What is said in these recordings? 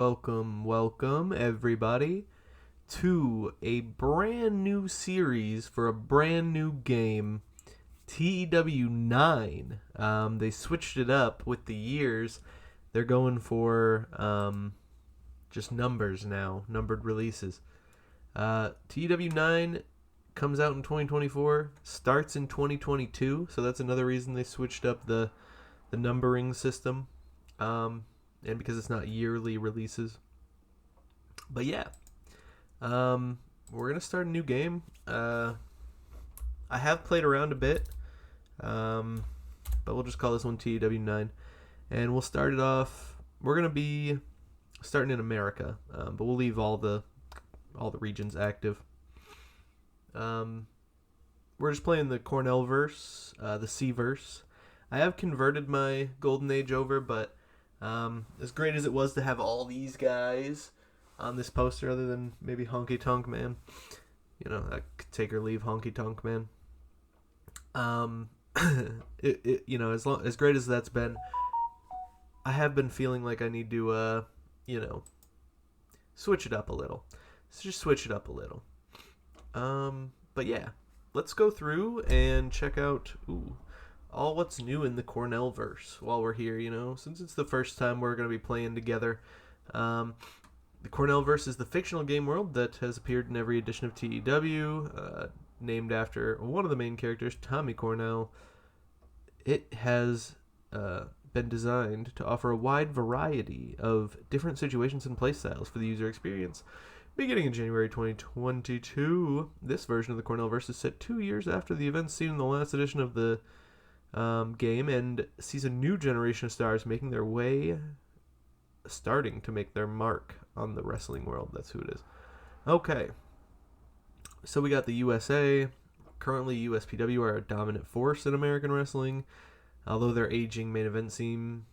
Welcome, everybody, to a brand new series for a brand new game, TEW 9. They switched it up with the years. They're going for just numbers now, numbered releases. TEW 9 comes out in 2024, starts in 2022, so that's another reason they switched up the numbering system. And because it's not yearly releases. But yeah, we're gonna start a new game. I have played around a bit, but we'll just call this one TEW9, and we'll start it off. We're gonna be starting in America, but we'll leave all the regions active. We're just playing the Cornell verse, the C verse. I have converted my Golden Age over, but as great as it was to have all these guys on this poster, other than maybe Honky Tonk Man, I could take or leave Honky Tonk Man. As great as that's been, I have been feeling like I need to, switch it up a little. So just switch it up a little. But yeah, let's go through and check out. All what's new in the Cornell verse while we're here, since it's the first time we're going to be playing together. The Cornell verse is the fictional game world that has appeared in every edition of TEW, named after one of the main characters, Tommy Cornell. It has been designed to offer a wide variety of different situations and playstyles for the user experience. Beginning in January 2022, this version of the Cornell verse is set 2 years after the events seen in the last edition of the game, and sees a new generation of stars starting to make their mark on the wrestling world. That's who it is. Okay, so we got the USA. Currently, USPW are a dominant force in American wrestling, although their aging main event scene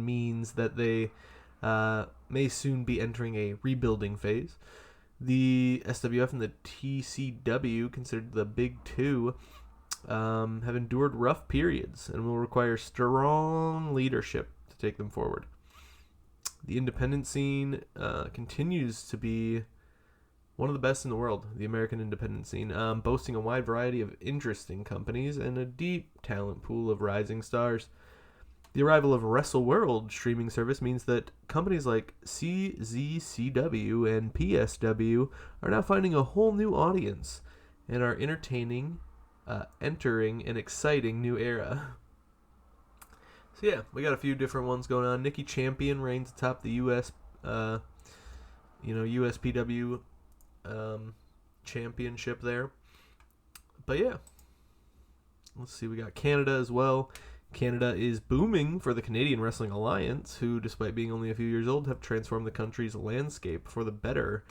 means that they may soon be entering a rebuilding phase. The SWF and the TCW, considered the Big Two, have endured rough periods and will require strong leadership to take them forward. The independent scene continues to be one of the best in the world, the American independent scene, boasting a wide variety of interesting companies and a deep talent pool of rising stars. The arrival of Wrestle World streaming service means that companies like CZCW and PSW are now finding a whole new audience and are entering an exciting new era. So yeah, we got a few different ones going on. Nikki Champion reigns atop the USPW championship there. But yeah, let's see. We got Canada as well. Canada is booming for the Canadian Wrestling Alliance, who, despite being only a few years old, have transformed the country's landscape for the better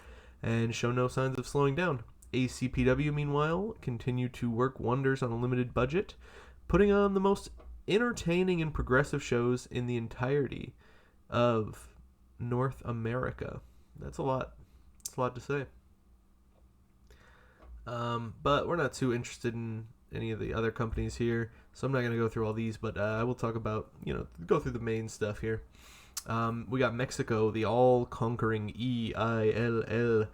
and show no signs of slowing down. ACPW, meanwhile, continue to work wonders on a limited budget, putting on the most entertaining and progressive shows in the entirety of North America. That's a lot. That's a lot to say. But we're not too interested in any of the other companies here, so I'm not going to go through all these, but I will talk about, go through the main stuff here. We got Mexico, the all-conquering EILL,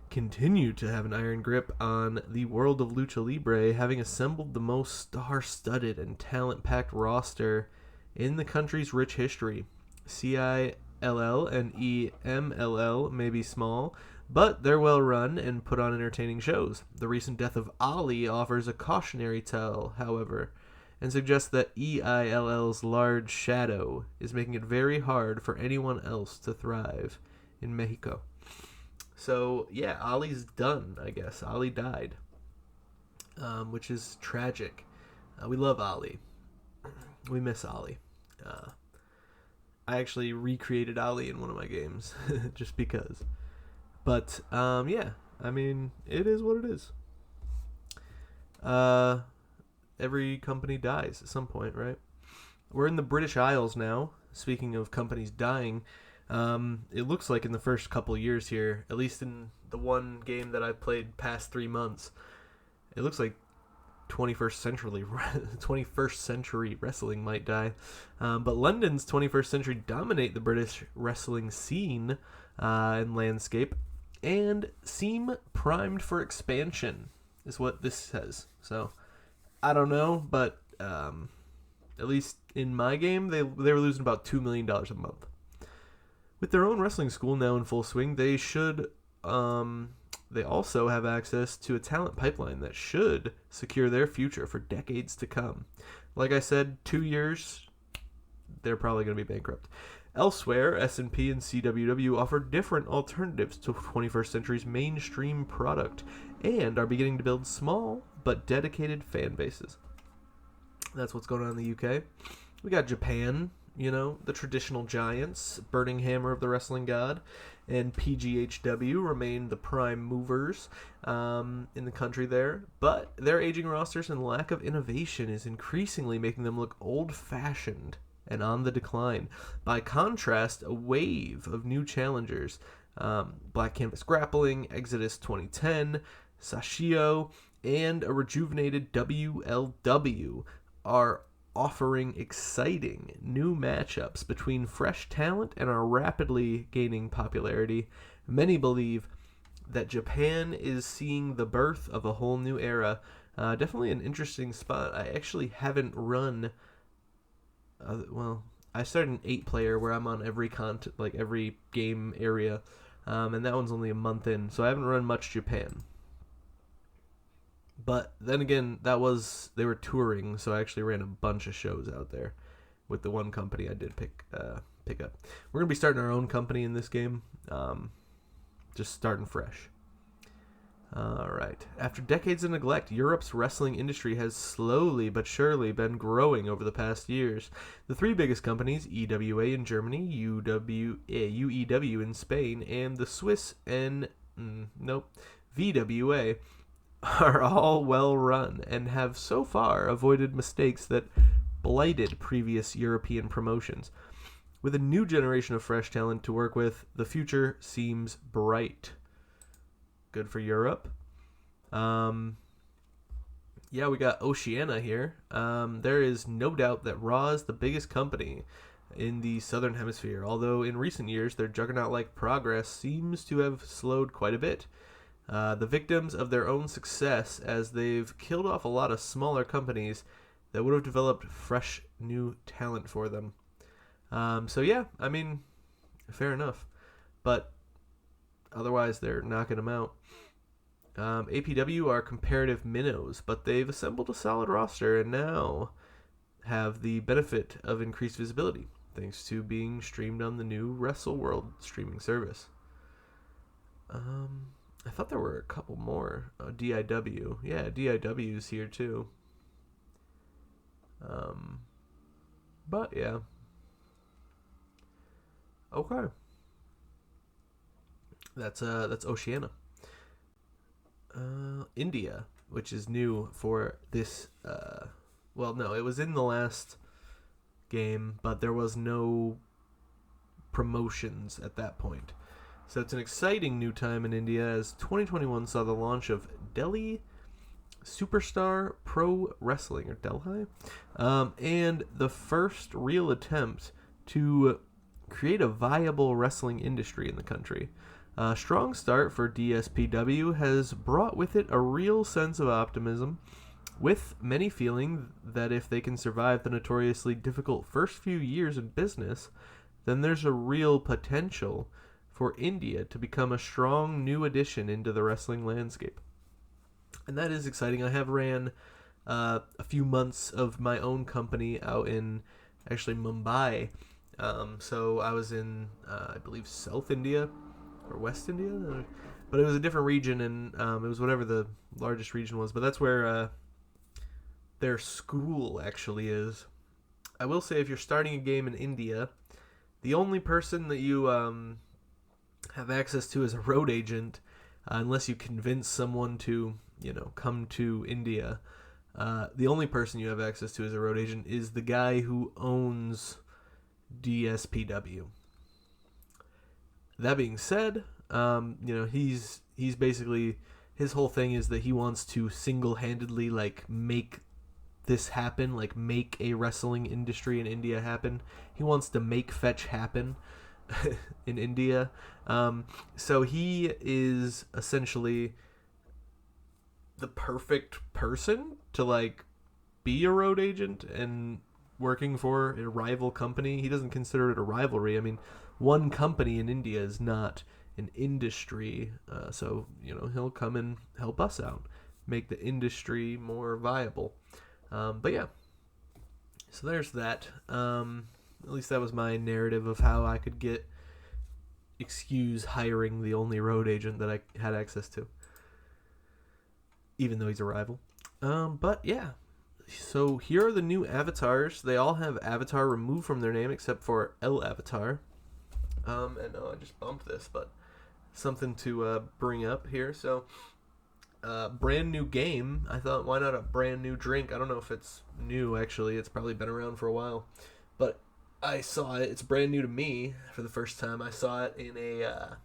continue to have an iron grip on the world of Lucha Libre, having assembled the most star-studded and talent-packed roster in the country's rich history. CILL and EMLL may be small, but they're well run and put on entertaining shows. The recent death of Ali offers a cautionary tale, however, and suggests that EILL's large shadow is making it very hard for anyone else to thrive in Mexico. So, yeah, Ali's done, I guess. Ali died, which is tragic. We love Ali. We miss Ali. I actually recreated Ali in one of my games, just because. But, yeah, I mean, it is what it is. Every company dies at some point, right? We're in the British Isles now. Speaking of companies dying, it looks like in the first couple years here, at least in the one game that I've played past 3 months, it looks like 21st century wrestling might die. But London's 21st century dominate the British wrestling scene and landscape and seem primed for expansion, is what this says. So, I don't know, but at least in my game, they were losing about $2 million a month. With their own wrestling school now in full swing, they should... they also have access to a talent pipeline that should secure their future for decades to come. Like I said, 2 years, they're probably going to be bankrupt. Elsewhere, S&P and CWW offer different alternatives to 21st century's mainstream product and are beginning to build small but dedicated fan bases. That's what's going on in the UK. We got Japan, the traditional giants, Burning Hammer of the Wrestling God, and PGHW remain the prime movers in the country there. But their aging rosters and lack of innovation is increasingly making them look old-fashioned and on the decline. By contrast, a wave of new challengers, Black Canvas Grappling, Exodus 2010, Sashio, and a rejuvenated WLW are offering exciting new matchups between fresh talent and are rapidly gaining popularity. Many believe that Japan is seeing the birth of a whole new era. Definitely an interesting spot. I actually haven't run... I started an 8-player where I'm on every every game area, and that one's only a month in, so I haven't run much Japan. But then again, they were touring, so I actually ran a bunch of shows out there with the one company I did pick up. We're going to be starting our own company in this game, just starting fresh. All right. After decades of neglect, Europe's wrestling industry has slowly but surely been growing over the past years. The three biggest companies, EWA in Germany, UEW in Spain, and the Swiss VWA, are all well run and have so far avoided mistakes that blighted previous European promotions. With a new generation of fresh talent to work with, the future seems bright. Good for Europe. We got Oceania here. There is no doubt that Raw is the biggest company in the Southern Hemisphere, although in recent years their juggernaut-like progress seems to have slowed quite a bit. The victims of their own success, as they've killed off a lot of smaller companies that would have developed fresh new talent for them. Fair enough. But otherwise, they're knocking them out. APW are comparative minnows, but they've assembled a solid roster and now have the benefit of increased visibility, thanks to being streamed on the new Wrestle World streaming service. I thought there were a couple more. DIW. Yeah, DIW's here too. But yeah. Okay. That's Oceania. India, which is new for this. It was in the last game, but there was no promotions at that point. So it's an exciting new time in India, as 2021 saw the launch of Delhi Superstar Pro Wrestling, or Delhi, and the first real attempt to create a viable wrestling industry in the country. A strong start for DSPW has brought with it a real sense of optimism, with many feeling that if they can survive the notoriously difficult first few years in business, then there's a real potential for India to become a strong new addition into the wrestling landscape. And that is exciting. I have ran a few months of my own company out in actually Mumbai. So I was in, I believe, South India or West India, but it was a different region, and it was whatever the largest region was. But that's where their school actually is. I will say, if you're starting a game in India, the only person that you have access to as a road agent, unless you convince someone to, come to India, the only person you have access to as a road agent is the guy who owns DSPW. That being said, he's basically, his whole thing is that he wants to single-handedly like make this happen, like make a wrestling industry in India happen. He wants to make fetch happen in India. So he is essentially the perfect person to like be a road agent and working for a rival company. He doesn't consider it a rivalry. I mean, one company in India is not an industry. So, he'll come and help us out, make the industry more viable. But yeah, so there's that. At least that was my narrative of how I could excuse hiring the only road agent that I had access to, even though he's a rival. But yeah, so here are the new avatars. They all have avatar removed from their name except for L avatar. And I just bumped this, but something to bring up here. So, brand new game. I thought, why not a brand new drink? I don't know if it's new, actually. It's probably been around for a while. But I saw it. It's brand new to me for the first time. I saw it in a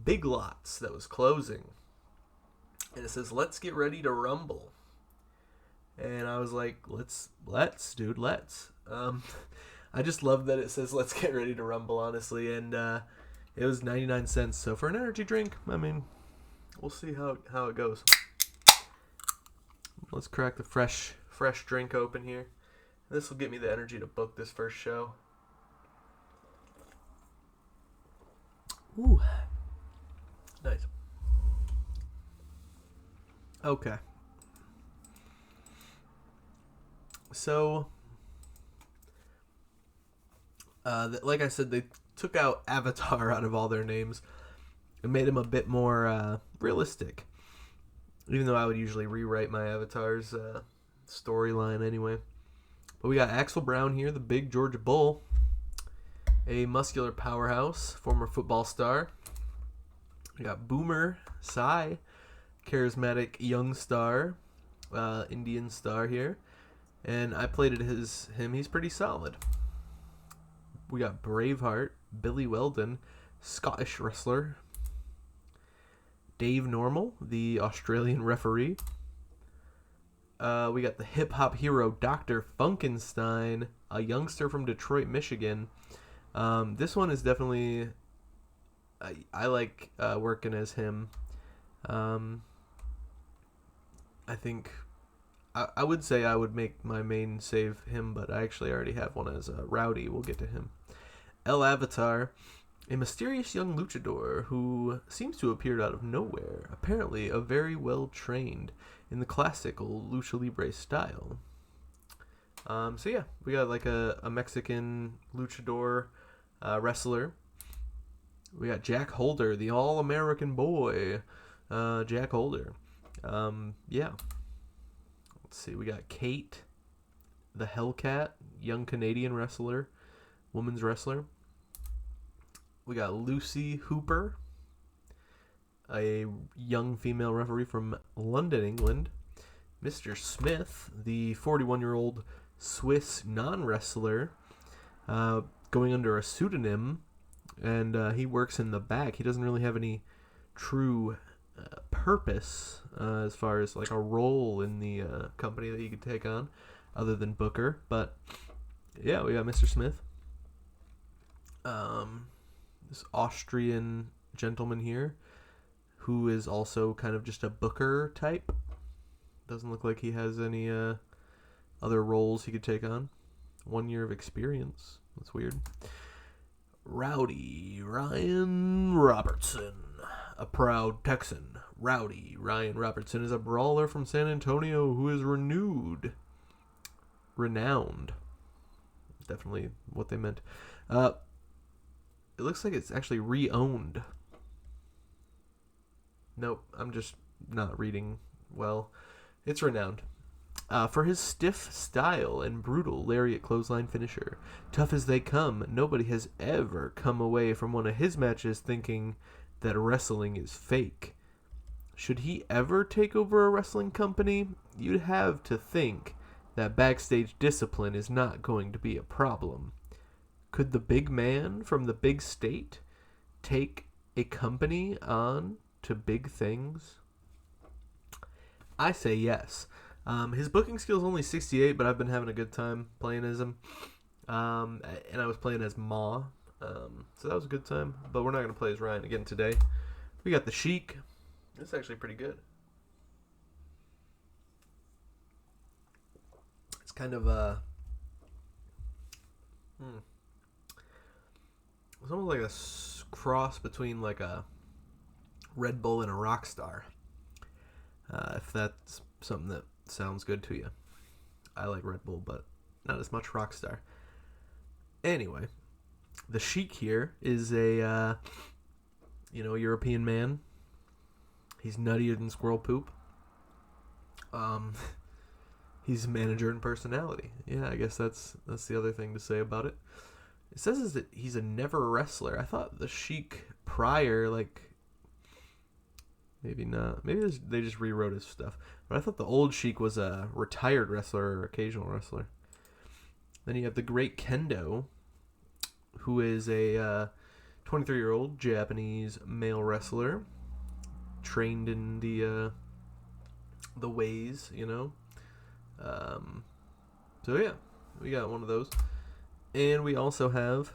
Big Lots that was closing. And it says, "Let's get ready to rumble." And I was like, let's. I just love that it says, "Let's get ready to rumble," honestly. And it was 99 cents. So for an energy drink, I mean, we'll see how it goes. Let's crack the fresh drink open here. This will get me the energy to book this first show. Ooh. Nice. Okay. So, like I said, they took out Avatar out of all their names and made him a bit more realistic. Even though I would usually rewrite my Avatar's storyline anyway. But we got Axel Brown here, the big Georgia Bull. A muscular powerhouse, former football star. We got Boomer Sai, charismatic young star, Indian star here. And I played him. He's pretty solid. We got Braveheart, Billy Weldon, Scottish wrestler. Dave Normal, the Australian referee. We got the hip-hop hero Dr. Funkenstein, a youngster from Detroit, Michigan. This one is definitely... I like working as him. I think... I would say I would make my main save him, but I actually already have one as Rowdy. We'll get to him. El Avatar, a mysterious young luchador who seems to have appeared out of nowhere. Apparently, a very well trained in the classical lucha libre style. So yeah, we got like a Mexican luchador wrestler. We got Jack Holder, the all-American boy. Jack Holder. Yeah. Let's see, we got Kate, the Hellcat, young Canadian wrestler, women's wrestler. We got Lucy Hooper, a young female referee from London, England. Mr. Smith, the 41-year-old Swiss non-wrestler, going under a pseudonym, and he works in the back. He doesn't really have any true purpose as far as like a role in the company that he could take on other than Booker. But yeah, we got Mr. Smith, this Austrian gentleman here who is also kind of just a Booker type. Doesn't look like he has any other roles he could take on. 1 year of experience. That's weird. Rowdy Ryan Robertson, a proud Texan. Rowdy Ryan Robertson is a brawler from San Antonio who is renowned. Definitely what they meant. It looks like it's actually re-owned. Nope, I'm just not reading well. It's renowned. For his stiff style and brutal lariat clothesline finisher. Tough as they come, nobody has ever come away from one of his matches thinking that wrestling is fake. Should he ever take over a wrestling company, you'd have to think that backstage discipline is not going to be a problem. Could the big man from the big state take a company on to big things? I say yes. His booking skill is only 68, but I've been having a good time playing as him. And I was playing as Ma, so that was a good time. But we're not going to play as Ryan again today. We got the Sheik. That's actually pretty good. It's kind of it's almost like a cross between like a Red Bull and a Rockstar. If that's something that sounds good to you. I like Red Bull, but not as much Rockstar. Anyway, the Sheik here is a European man. He's nuttier than squirrel poop. He's manager in personality. Yeah, I guess that's the other thing to say about it. It says is that he's a never wrestler. I thought the Sheik prior, like, maybe not. Maybe they just rewrote his stuff. But I thought the old Sheik was a retired wrestler or occasional wrestler. Then you have the Great Kendo, who is a 23-year-old Japanese male wrestler, trained in the ways, you know. So yeah, we got one of those. And we also have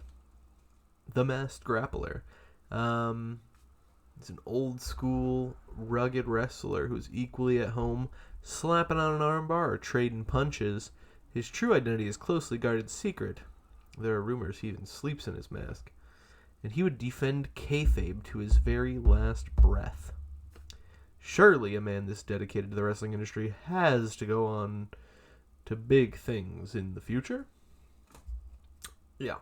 the Masked Grappler. It's an old school, rugged wrestler who's equally at home slapping on an armbar or trading punches. His true identity is closely guarded secret. There are rumors he even sleeps in his mask. And he would defend kayfabe to his very last breath. Surely a man this dedicated to the wrestling industry has to go on to big things in the future. Yeah.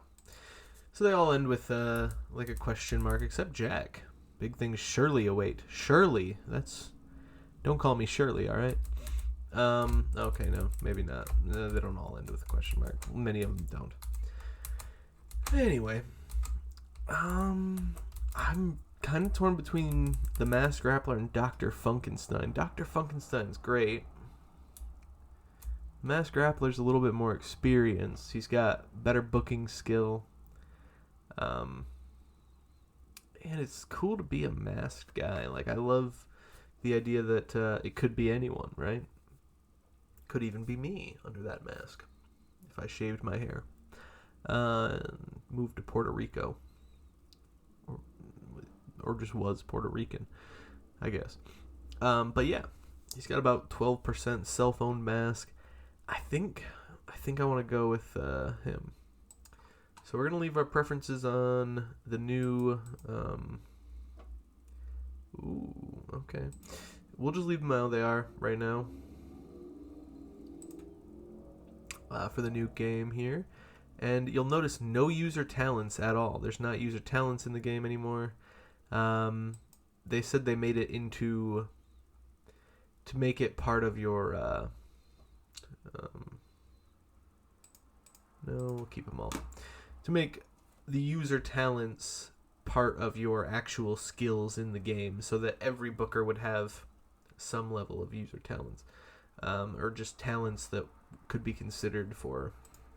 So they all end with like a question mark, except Jack. Big things surely await. Surely. Don't call me Shirley, alright? Okay, no, maybe not. They don't all end with a question mark. Many of them don't. Anyway. I'm kind of torn between the Masked Grappler and Dr. Funkenstein. Dr. Funkenstein's great. Masked Grappler's a little bit more experienced. He's got better booking skill. And it's cool to be a masked guy. Like, I love the idea that it could be anyone, right? Could even be me under that mask if I shaved my hair. Moved to Puerto Rico. Or just was Puerto Rican, I guess. But yeah, he's got about 12% self-owned mask. I think I want to go with him. So we're going to leave our preferences on the new... ooh, okay. We'll just leave them how they are right now. For the new game here. And you'll notice no user talents at all. There's not user talents in the game anymore. They said they made it to make it part of your... no, we'll keep them all. To make the user talents part of your actual skills in the game, so that every booker would have some level of user talents, or just talents that could be considered for,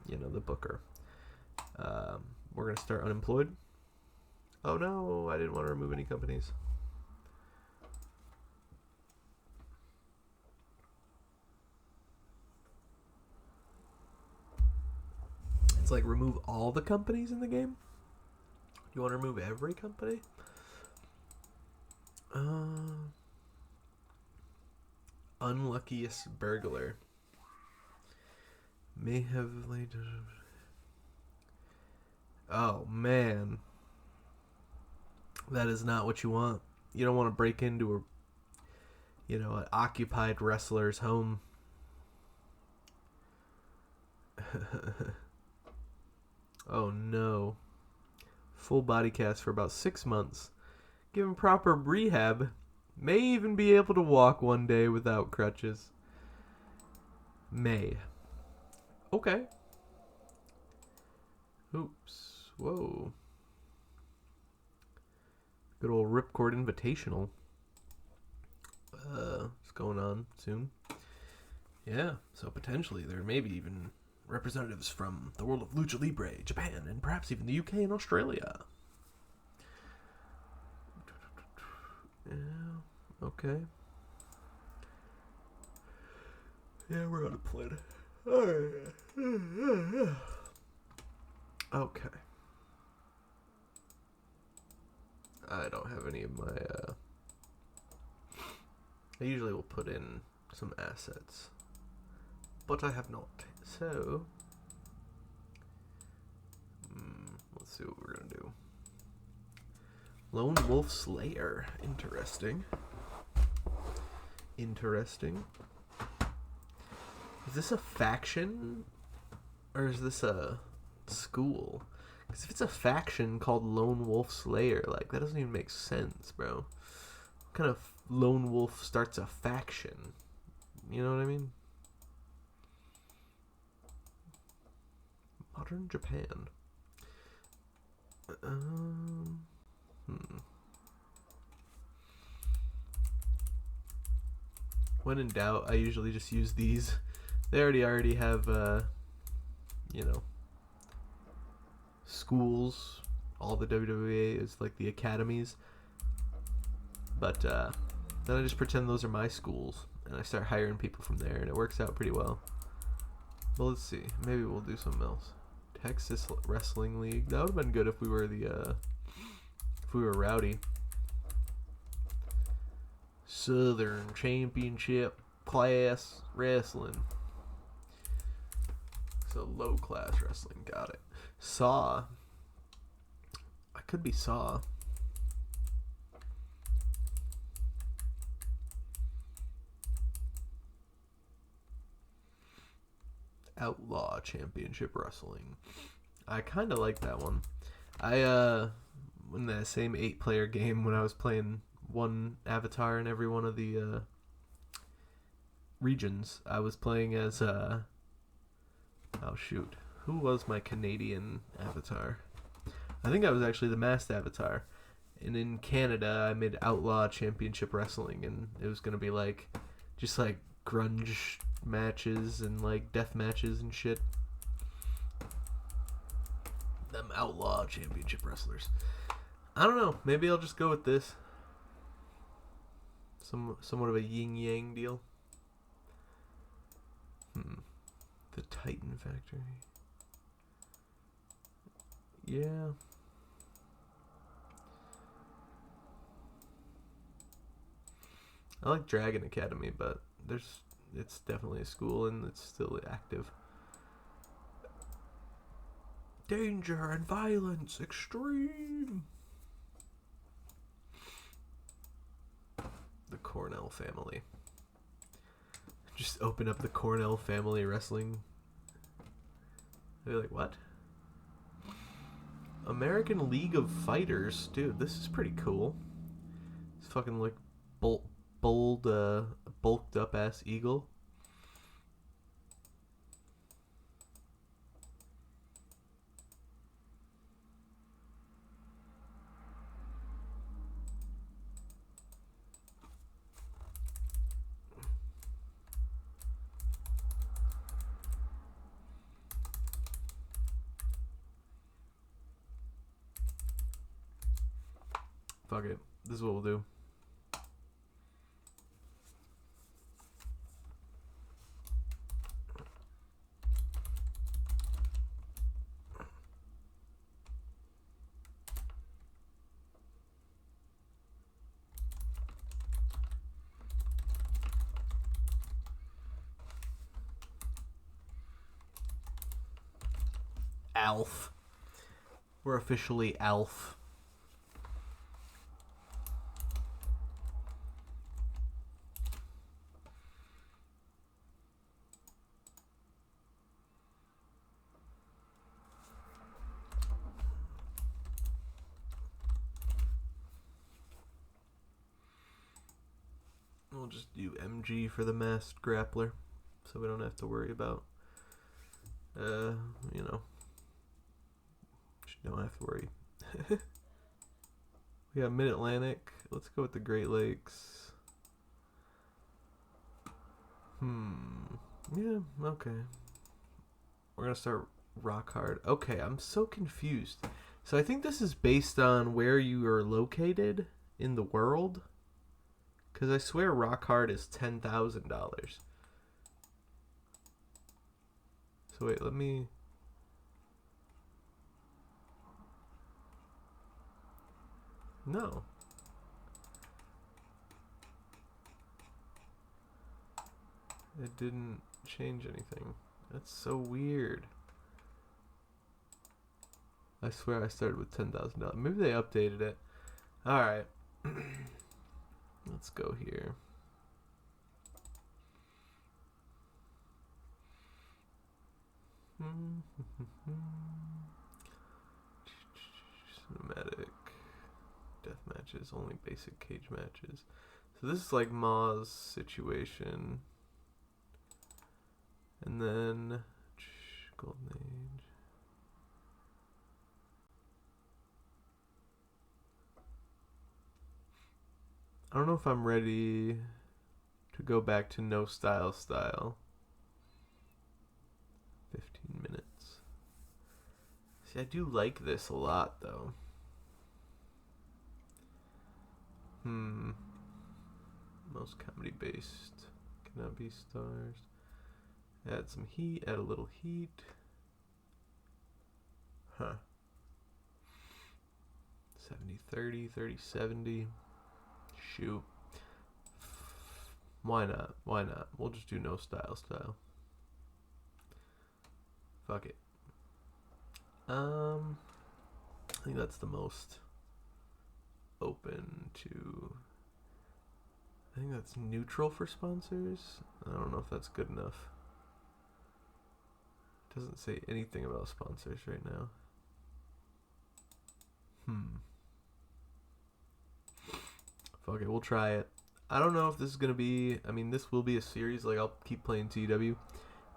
the booker. We're gonna start unemployed. Oh no, I didn't want to remove any companies. It's like remove all the companies in the game? You want to remove every company? Unluckiest burglar. May have later... Oh, man. That is not what you want. You don't want to break into an occupied wrestler's home. Oh, no. Full body cast for about 6 months. Given proper rehab, may even be able to walk one day without crutches. May. Okay. Oops. Whoa. Good old Ripcord Invitational. What's going on soon? Yeah, so potentially there may be even representatives from the world of Lucha Libre, Japan, and perhaps even the UK and Australia. Yeah, okay. Yeah, we're on a plane. Alright. Okay. I don't have any of my, I usually will put in some assets, but I have not. So, let's see what we're gonna do. Lone Wolf Slayer. Interesting. Interesting. Is this a faction? Or is this a school? Because if it's a faction called Lone Wolf Slayer, like, that doesn't even make sense, bro. What kind of lone wolf starts a faction? You know what I mean? Modern Japan. When in doubt, I usually just use these. They already have, you know, schools. All the WWE is like the academies. But then I just pretend those are my schools, and I start hiring people from there, and it works out pretty well. Well, let's see. Maybe we'll do something else. Texas Wrestling League. That would have been good if we were rowdy. Southern Championship Class Wrestling. So low class wrestling. Got it. Saw. I could be Saw. Outlaw Championship Wrestling. I kind of like that one. In that same 8-player game when I was playing one avatar in every one of the regions, I was playing as oh shoot, who was my Canadian avatar? I think I was actually the masked avatar. And in Canada, I made Outlaw Championship Wrestling, and it was gonna be like just like grunge matches and like death matches and shit. Them Outlaw Championship wrestlers. I don't know. Maybe I'll just go with this. Somewhat of a yin yang deal. The Titan Factory. Yeah. I like Dragon Academy, but it's definitely a school and it's still active. Danger and violence extreme. The Cornell family. Just open up the Cornell family wrestling. They're like, what? American League of Fighters. Dude, this is pretty cool. It's fucking like bulked up ass eagle. Fuck it. This is what we'll do. Alf. We're officially Alf. We'll just do MG for the masked grappler, so we don't have to worry about, you know, don't have to worry. We got Mid-Atlantic. Let's go with the Great Lakes. Yeah, okay. We're gonna start Rock Hard. Okay, I'm so confused. So I think this is based on where you are located in the world. Because I swear Rock Hard is $10,000. So wait, let me... No. It didn't change anything. That's so weird. I swear I started with $10,000. Maybe they updated it. Alright. Let's go here. Cinematic. Death matches. Only basic cage matches. So this is like Ma's situation. And then Golden Age. I don't know if I'm ready to go back to no style. 15 minutes. See, I do like this a lot though. Most comedy based. Cannot be stars. Add some heat, add a little heat. Huh. 70-30, 30-70. Shoot. Why not? Why not? We'll just do no style. Fuck it. I think that's the most open to... I think that's neutral for sponsors. I don't know if that's good enough. Doesn't say anything about sponsors right now. Fuck it, we'll try it. I don't know if this is gonna be... I mean, this will be a series. Like, I'll keep playing TEW.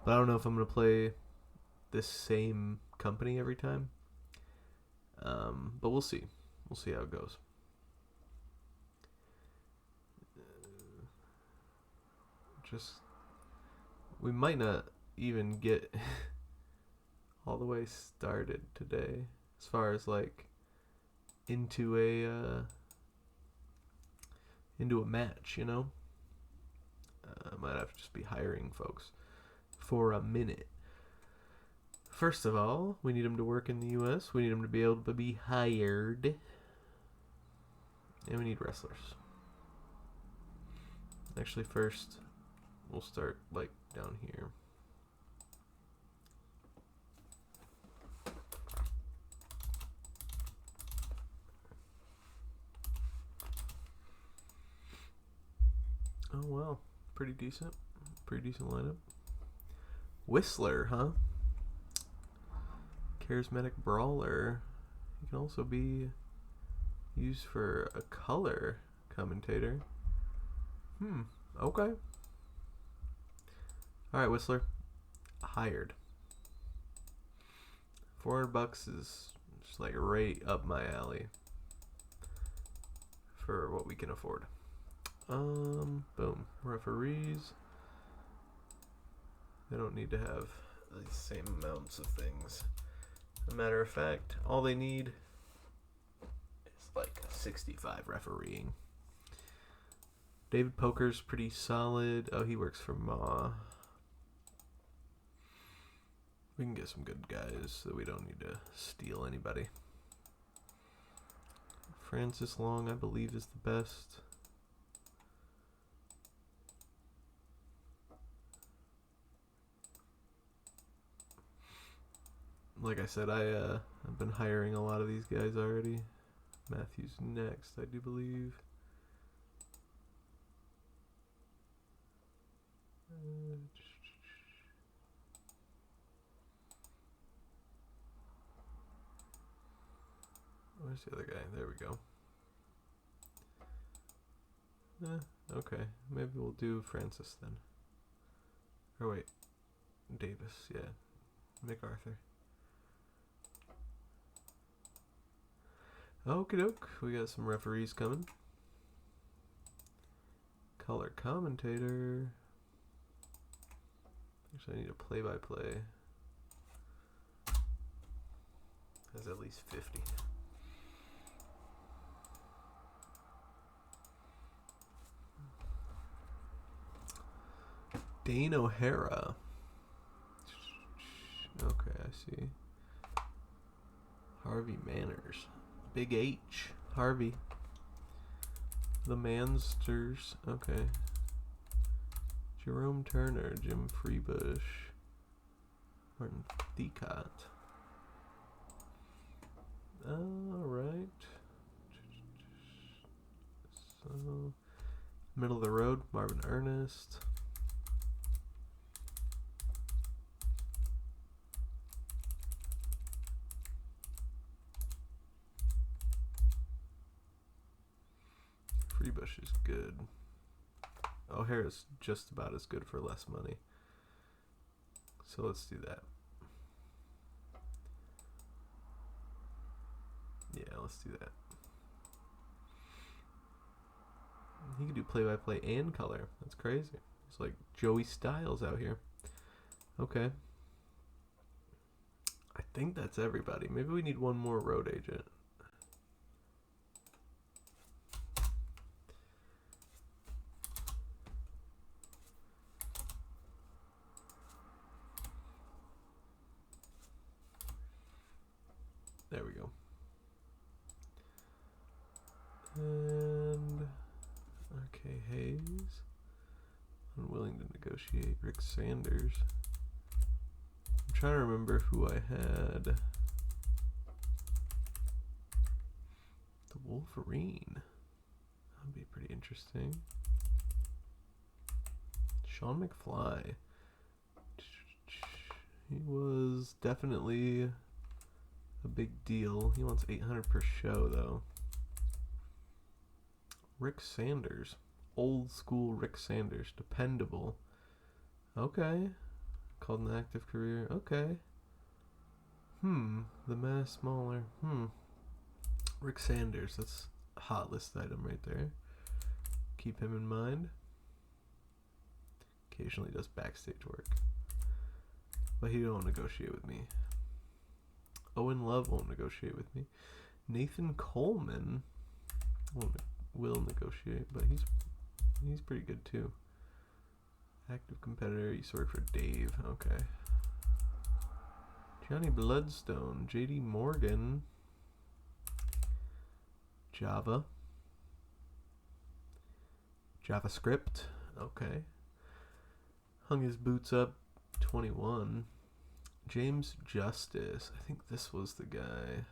But I don't know if I'm gonna play this same company every time. But we'll see. We'll see how it goes. We might not even get all the way started today, as far as like into a match, you know. I might have to just be hiring folks for a minute. First of all, we need them to work in the U.S. We need them to be able to be hired, and we need wrestlers. Actually, first we'll start like down here. Oh wow, pretty decent lineup. Whistler, huh? Charismatic brawler. He can also be used for a color commentator. Okay. Alright, Whistler. Hired. $400 is just like right up my alley for what we can afford. Boom. Referees. They don't need to have the same amounts of things. As a matter of fact, all they need is like 65 refereeing. David Poker's pretty solid. Oh, he works for Ma. We can get some good guys so we don't need to steal anybody. Francis Long, I believe, is the best. Like I said, I've been hiring a lot of these guys already. Matthew's next, I do believe. Where's the other guy? There we go. Okay, maybe we'll do Francis then. Or wait, Davis, yeah. MacArthur. Okie doke, we got some referees coming. Color commentator. Actually, I need a play-by-play. Has at least 50. Dane O'Hara. see? Harvey Manners. Big H. Harvey. The Mansters. Okay. Jerome Turner. Jim Freebush. Martin Thicott. Alright. So, middle of the road. Marvin Ernest. Freebush is good. O'Hara's just about as good for less money. So let's do that. Yeah, let's do that. He can do play-by-play and color. That's crazy. It's like Joey Styles out here. Okay. I think that's everybody. Maybe we need one more road agent. There we go. And okay, Hayes. Unwilling to negotiate. Rick Sanders. I'm trying to remember who I had. The Wolverine. That'd be pretty interesting. Sean McFly. He was definitely a big deal. He wants $800 per show though. Rick Sanders. Old school Rick Sanders. Dependable. Okay. Called an active career. Okay. The mass smaller. Rick Sanders. That's a hot list item right there. Keep him in mind. Occasionally does backstage work. But he don't negotiate with me. Owen Love won't negotiate with me. Nathan Coleman will negotiate, but he's pretty good too. Active competitor. Used to work for Dave. Okay. Johnny Bloodstone. JD Morgan. Java. JavaScript. Okay. Hung his boots up. 21. James Justice. I think this was the guy.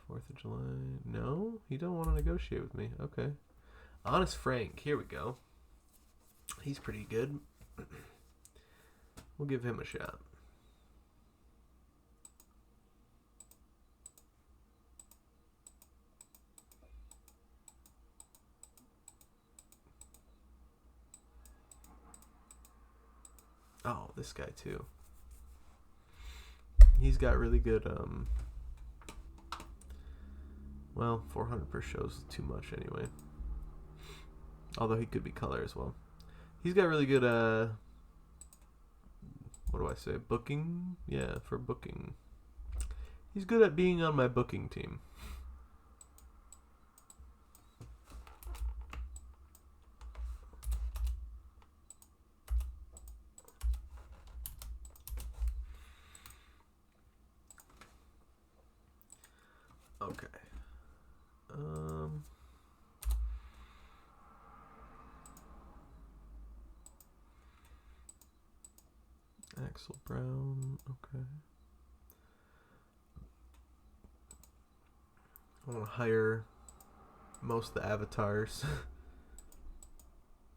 4th of July. No? He don't want to negotiate with me. Okay. Honest Frank. Here we go. He's pretty good. We'll give him a shot. Oh, this guy too. He's got really good, well, 400 per show is too much anyway. Although he could be color as well. He's got really good, what do I say, booking? Yeah, for booking. He's good at being on my booking team. Okay. Axel Brown. Okay. I want to hire most of the avatars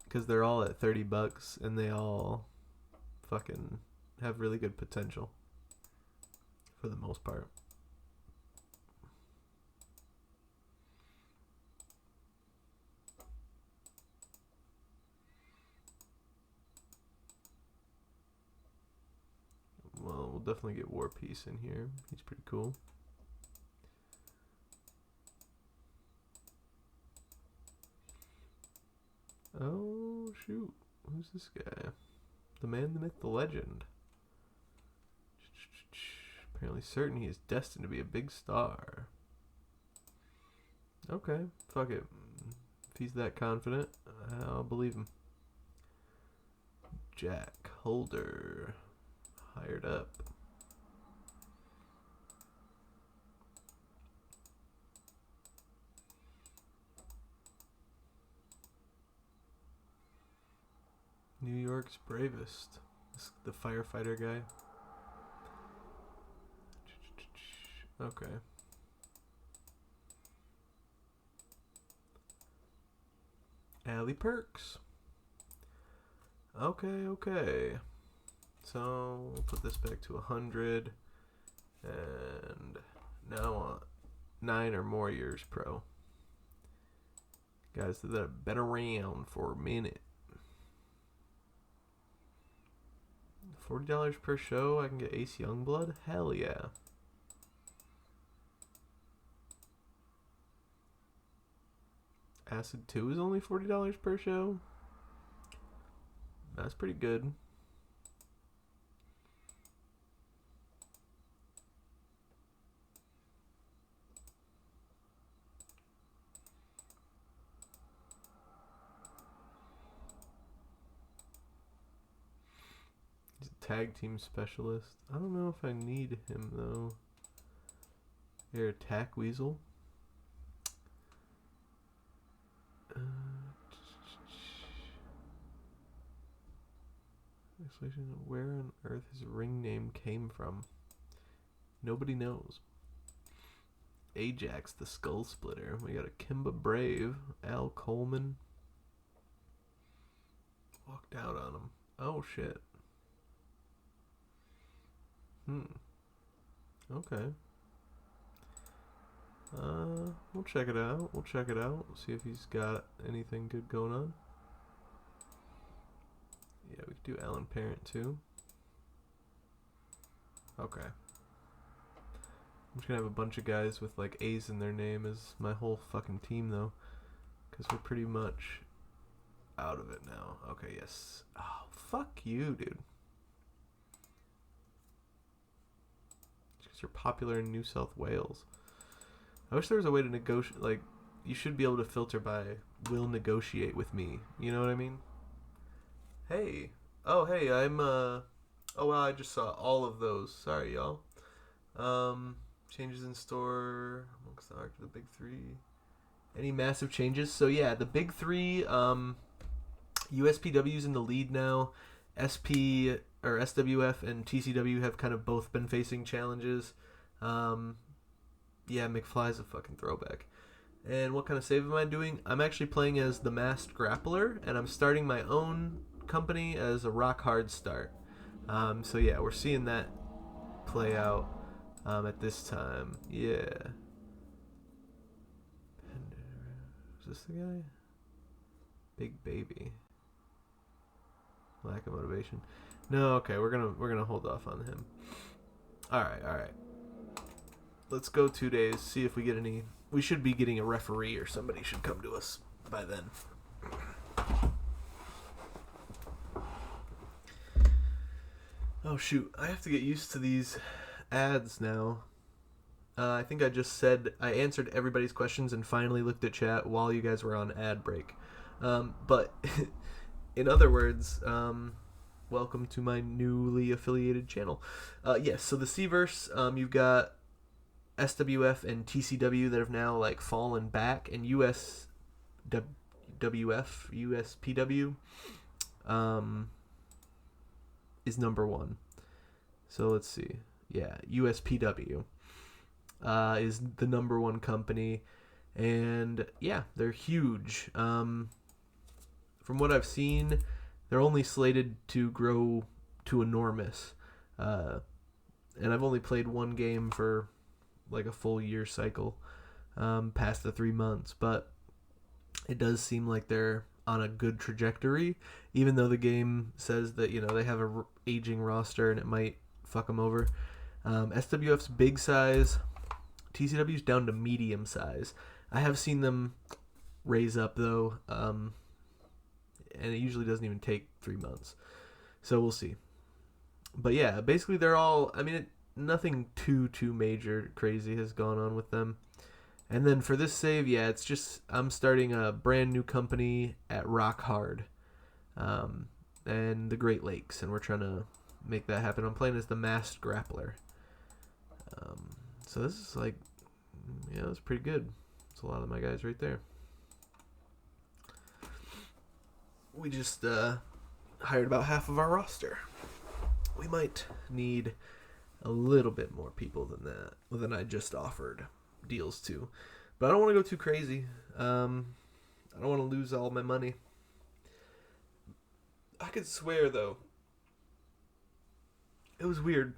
because they're all at $30 and they all fucking have really good potential for the most part. Well, we'll definitely get War Peace in here. He's pretty cool. Oh, shoot. Who's this guy? The man, the myth, the legend. Apparently certain he is destined to be a big star. Okay, fuck it. If he's that confident, I'll believe him. Jack Holder. Hired up. New York's bravest. The firefighter guy. Okay. Alley Perks. Okay. So we'll put this back to 100. And now I want 9 or more years pro. Guys that have been around for a minute. $40 per show, I can get Ace Youngblood? Hell yeah. Acid 2 is only $40 per show? That's pretty good. He's a tag team specialist. I don't know if I need him though. Here, Attack Weasel. Where on earth his ring name came from? Nobody knows. Ajax the Skull Splitter. We got a Kimba Brave. Al Coleman. Walked out on him. Oh shit. Okay. We'll check it out. See if he's got anything good going on. Yeah, we could do Alan Parent too. Okay. I'm just gonna have a bunch of guys with like A's in their name as my whole fucking team though. Because we're pretty much out of it now. Okay, yes. Oh, fuck you, dude. Just because you're popular in New South Wales. I wish there was a way to negotiate, like, you should be able to filter by will negotiate with me. You know what I mean? Hey. Oh, hey, I'm, oh, well, I just saw all of those. Sorry, y'all. Changes in store amongst the arc of the big three. Any massive changes? So, yeah, the big three, USPW's in the lead now. SP, or SWF and TCW have kind of both been facing challenges. Yeah, McFly's a fucking throwback. And what kind of save am I doing? I'm actually playing as the Masked Grappler, and I'm starting my own company as a rock hard start. So yeah, we're seeing that play out at this time. Yeah. Is this the guy? Big Baby. Lack of motivation. No, okay, we're gonna hold off on him. All right. Let's go 2 days, see if we get any. We should be getting a referee or somebody should come to us by then. Oh shoot, I have to get used to these ads now. I think I just said I answered everybody's questions and finally looked at chat while you guys were on ad break. But in other words, welcome to my newly affiliated channel. Yes, so the C-Verse, you've got SWF and TCW that have now like fallen back, and USPW is number one. So let's see. Yeah, USPW is the number one company, and yeah, they're huge. From what I've seen, they're only slated to grow to enormous. And I've only played one game for like a full year cycle, past the 3 months, but it does seem like they're on a good trajectory, even though the game says that, you know, they have a aging roster and it might fuck them over. SWF's big size, TCW's down to medium size. I have seen them raise up though, and it usually doesn't even take 3 months, so we'll see. But yeah, basically they're all, I mean, nothing too major crazy has gone on with them. And then for this save, yeah, it's just I'm starting a brand new company at Rock Hard, and the Great Lakes, and we're trying to make that happen. I'm playing as the Masked Grappler. So this is like, yeah, it's pretty good. It's a lot of my guys right there. We just hired about half of our roster. We might need a little bit more people than I just offered deals to. But I don't want to go too crazy. I don't want to lose all my money. I could swear, though, it was weird.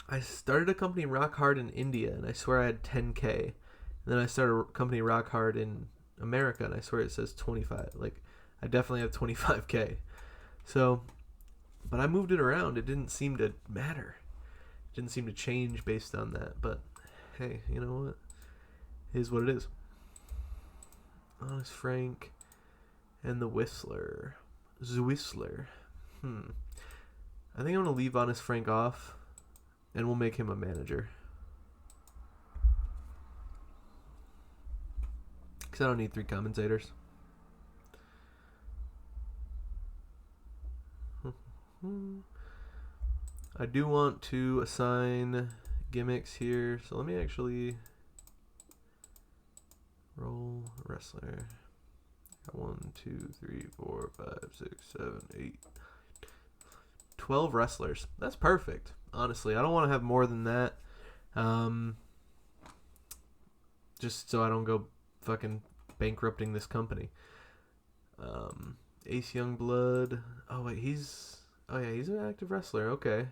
I started a company rock hard in India, and I swear I had 10K. And then I started a company rock hard in America, and I swear it says 25. Like, I definitely have 25K. So, but I moved it around. It didn't seem to matter. It didn't seem to change based on that. But, hey, you know what? It is what it is. Honest Frank and the Whistler. Zwissler. I think I'm going to leave Honest Frank off, and we'll make him a manager. Because I don't need 3 commentators. I do want to assign gimmicks here, so let me actually roll wrestler. 1, 2, 3, 4, 5, 6, 7, 8, 12 wrestlers. That's perfect. Honestly, I don't want to have more than that. Just so I don't go fucking bankrupting this company. Ace Youngblood. Oh wait, he's an active wrestler. Okay.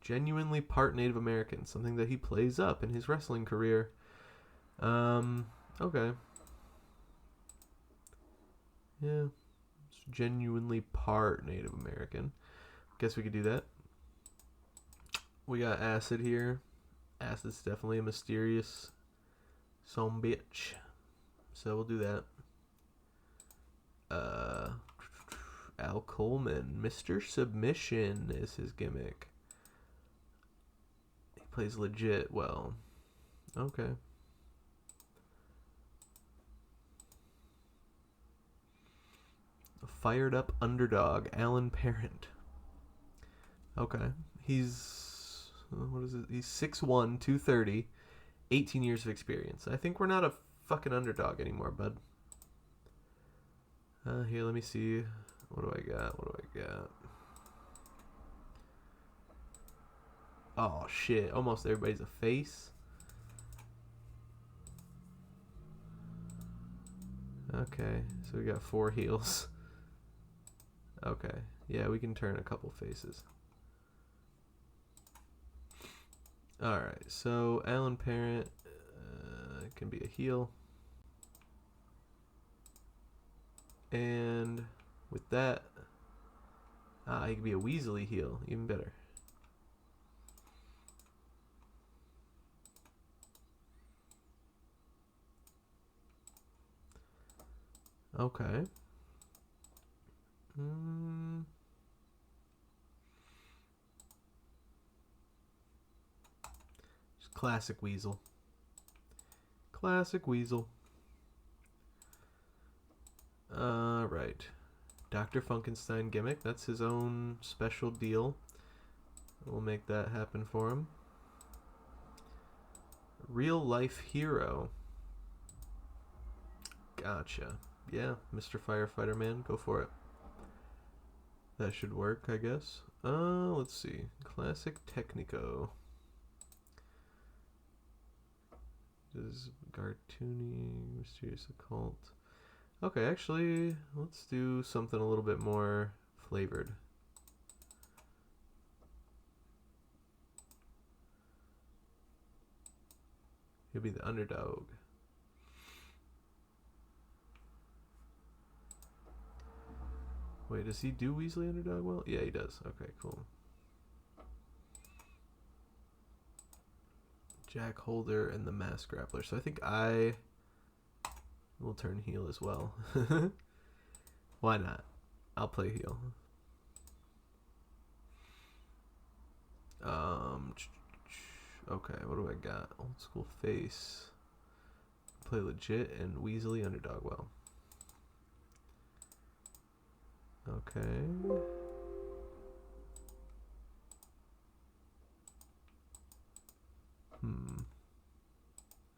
Genuinely part Native American, something that he plays up in his wrestling career. Okay. Yeah. It's genuinely part Native American. Guess we could do that. We got Acid here. Acid's definitely a mysterious some bitch. So we'll do that. Al Coleman. Mr. Submission is his gimmick. He plays legit well. Okay. A fired up underdog. Alan Parent. Okay. He's... what is it? He's 6'1", 230. 18 years of experience. I think we're not a fucking underdog anymore, bud. Here, let me see. What do I got? Oh, shit. Almost everybody's a face. Okay, so we got 4 heels. Okay. Yeah, we can turn a couple faces. Alright, so Alan Parent can be a heel. And with that, he can be a Weasley heel, even better. Okay. Just classic Weasel. Classic Weasel. Right. Dr. Funkenstein gimmick. That's his own special deal. We'll make that happen for him. Real life hero. Gotcha. Yeah, Mr. Firefighter Man, go for it. That should work, I guess. Let's see. Classic Technico. This is cartoony, mysterious occult. Okay, actually, let's do something a little bit more flavored. He'll be the underdog. Wait, does he do Weasley underdog well? Yeah, he does. Okay, cool. Jack Holder and the Mask Grappler. So I think I will turn heel as well. Why not? I'll play heel. Okay, what do I got? Old school face. Play legit and Weasley underdog well. Okay.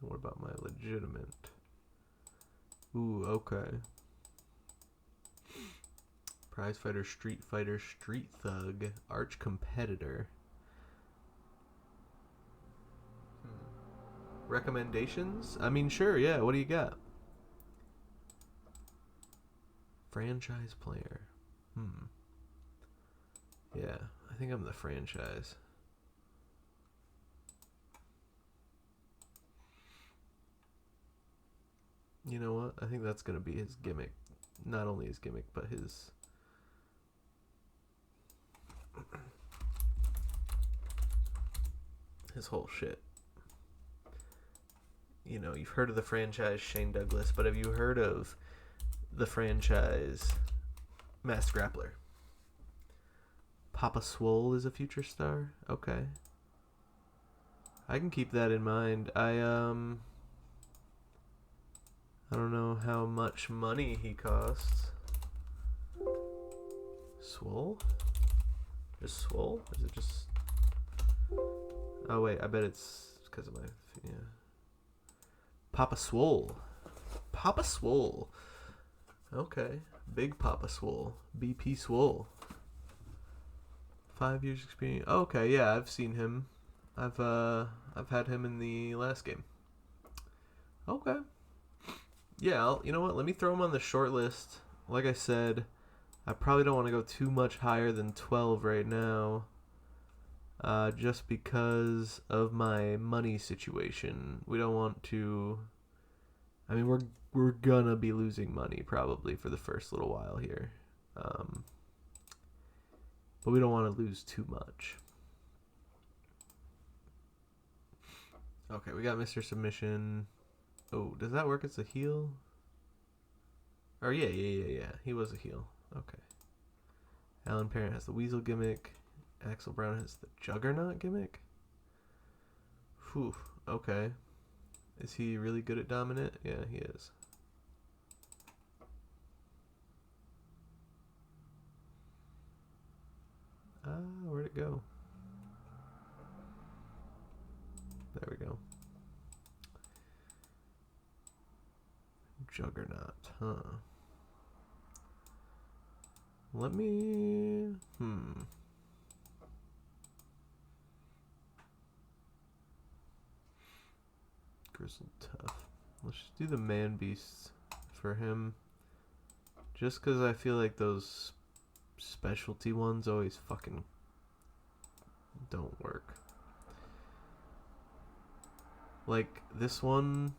What about my legitimate? Ooh, okay. Prize Fighter, Street Fighter, Street Thug, Arch Competitor. Recommendations? I mean, sure, yeah. What do you got? Franchise player. Yeah, I think I'm the franchise. You know what? I think that's going to be his gimmick. Not only his gimmick, but his... his whole shit. You know, you've heard of the franchise Shane Douglas, but have you heard of the franchise Masked Grappler? Papa Swole is a future star? Okay. I can keep that in mind. I don't know how much money he costs. Swole? Just Swole? Or is it just... Oh wait, I bet it's because of my... yeah. Papa Swole. Papa Swole. Okay. Big Papa Swole. BP Swole. 5 years experience. Okay, yeah, I've seen him. I've had him in the last game. Okay. Yeah, you know what? Let me throw him on the short list. Like I said, I probably don't want to go too much higher than 12 right now. Just because of my money situation. We don't want to... I mean, we're gonna be losing money probably for the first little while here. But we don't want to lose too much. Okay, we got Mr. Submission. Oh, does that work as a heel? Or yeah. He was a heel. Okay. Alan Parent has the Weasel gimmick. Axel Brown has the Juggernaut gimmick. Whew. Okay. Is he really good at Dominant? Yeah, he is. Where'd it go? There we go. Juggernaut, huh? Let me... Grizzled Tough. Let's just do the Man Beasts for him. Just because I feel like those specialty ones always fucking don't work. Like, this one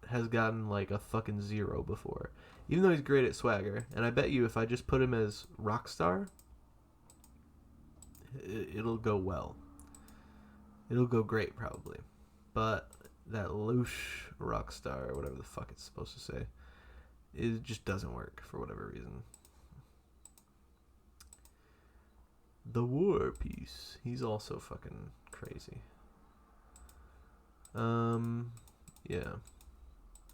has gotten like a fucking 0 before. Even though he's great at swagger. And I bet you if I just put him as Rockstar, it'll go well. It'll go great, probably. But that Loosh Rockstar, or whatever the fuck it's supposed to say, it just doesn't work for whatever reason. The War Piece. He's also fucking crazy. Yeah.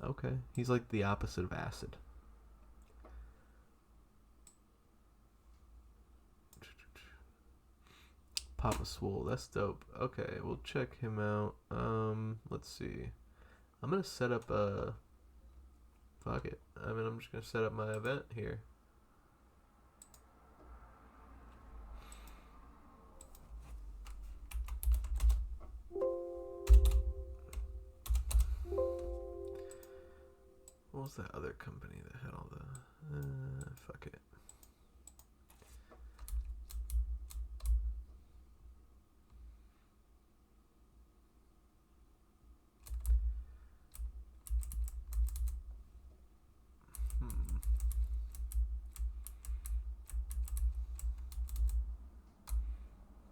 Okay. He's like the opposite of Acid. Papa Swole. That's dope. Okay, we'll check him out. Let's see. I'm gonna set up a... Fuck it. I'm just gonna set up my event here. What was that other company that had all the... fuck it.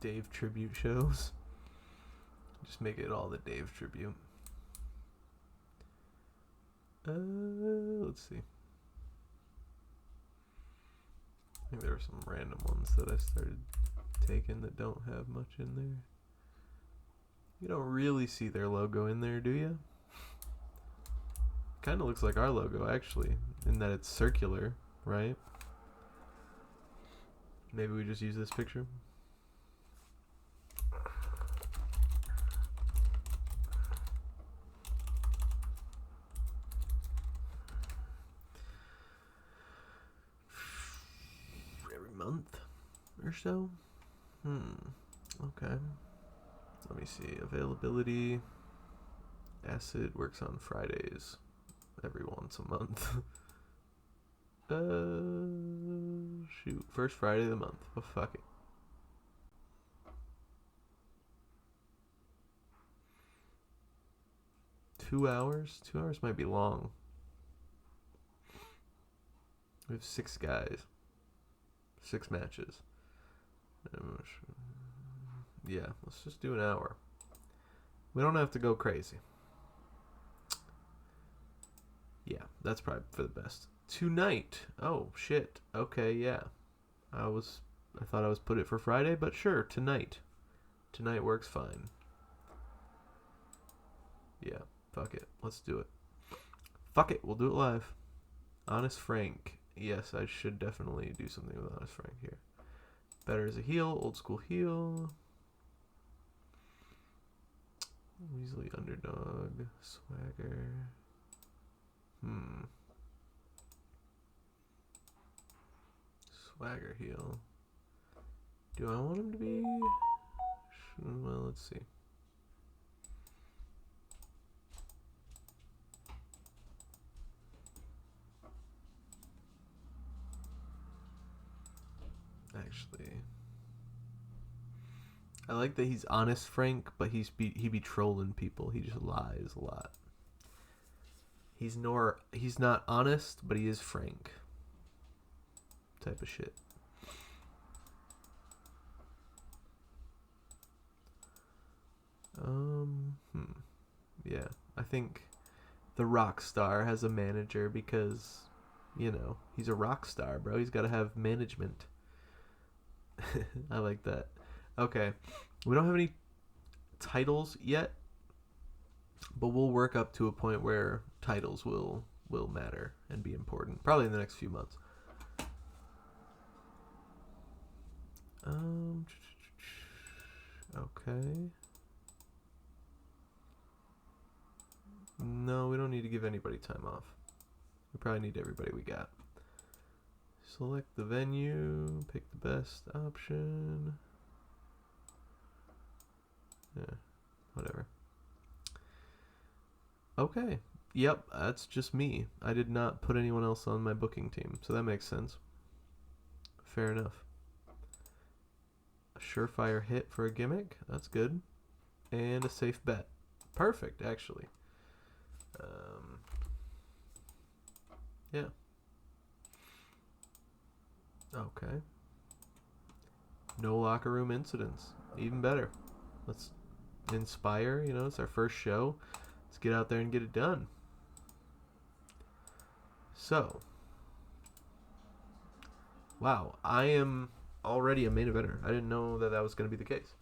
Dave tribute shows. Just make it all the Dave tribute. Let's see. I think there were some random ones that I started taking that don't have much in there. You don't really see their logo in there, do you? Kind of looks like our logo, actually, in that it's circular, right? Maybe we just use this picture. show? Okay. Let me see. Availability. Acid works on Fridays every once a month. Shoot. First Friday of the month. Oh, fuck it. Two hours? 2 hours might be long. We have 6 guys. 6 matches. Yeah, let's just do an hour. We don't have to go crazy. Yeah, that's probably for the best. Tonight. Oh, shit. Okay, yeah. I thought I was put it for Friday, but sure, tonight. Tonight works fine. Yeah, fuck it. Let's do it. Fuck it, we'll do it live. Honest Frank. Yes, I should definitely do something with Honest Frank here. Better as a heel, old school heel. Easily underdog. Swagger. Swagger heel. Do I want him to be? Well, let's see. Actually, I like that he's honest Frank, but he be trolling people. He just lies a lot. He's not honest, but he is frank. Type of shit. Yeah, I think the rock star has a manager because, he's a rock star, bro. He's got to have management. I like that. Okay, we don't have any titles yet, but we'll work up to a point where titles will matter and be important, probably in the next few months. Okay. No, we don't need to give anybody time off. We probably need everybody we got. Select the venue, pick the best option. Yeah, whatever. Okay. Yep, that's just me. I did not put anyone else on my booking team, so that makes sense. Fair enough. A surefire hit for a gimmick. That's good. And a safe bet. Perfect, actually. Yeah. Okay. No locker room incidents. Even better. Let's inspire, it's our first show. Let's get out there and get it done. So. Wow, I am already a main eventer. I didn't know that was going to be the case.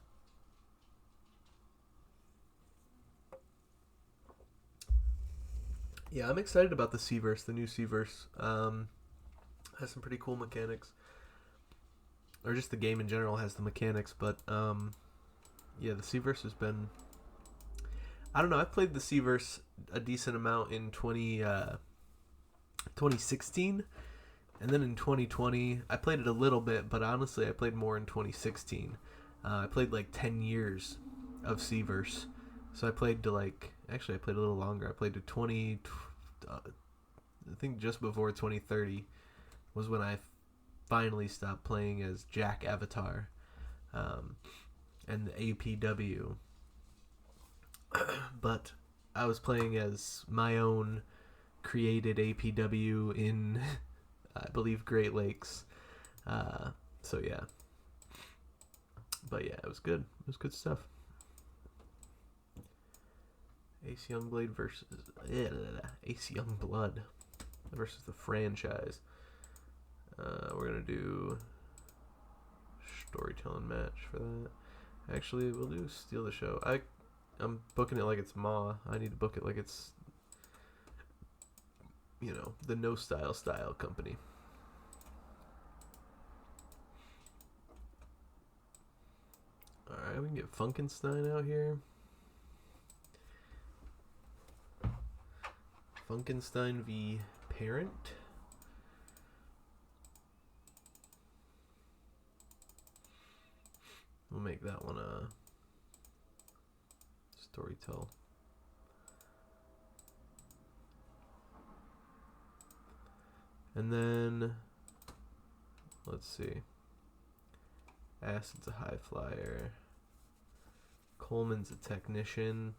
Yeah, I'm excited about the C-Verse, the new C-Verse. Has some pretty cool mechanics. Or just the game in general has the mechanics, but yeah, the C-Verse has been... I don't know, I've played the C-Verse a decent amount in 2016, and then in 2020, I played it a little bit, but honestly, I played more in 2016. I played like 10 years of C-Verse. So I played to actually I played a little longer. I played to I think just before 2030 was when I finally stopped playing as Jack Avatar and the APW. But I was playing as my own created APW in, I believe, Great Lakes. So yeah. But yeah, it was good. It was good stuff. Ace Youngblade versus Ace Youngblood versus the franchise. We're gonna do storytelling match for that. Actually, we'll do Steal the Show. I'm booking it like it's Maw. I need to book it like it's, the No Style company. Alright, we can get Funkenstein out here. Funkenstein v. Parent. We'll make that one a storytell. And then, let's see. Acid's a high flyer. Coleman's a technician.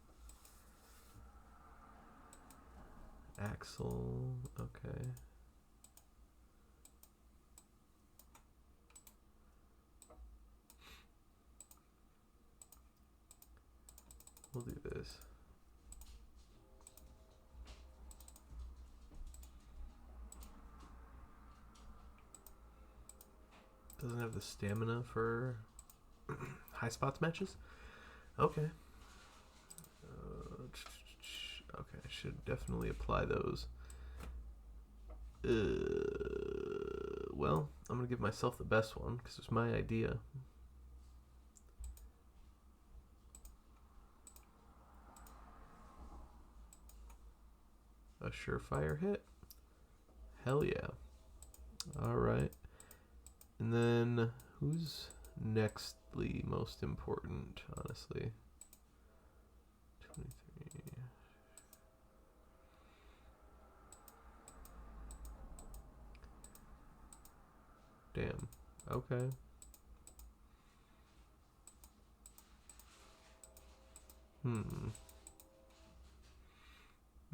Axel, okay. We'll do this. Doesn't have the stamina for high spots matches? Okay. Okay, I should definitely apply those. Well, I'm going to give myself the best one because it's my idea. A surefire hit? Hell yeah. Alright. And then, who's nextly most important, honestly? 23. Damn. Okay.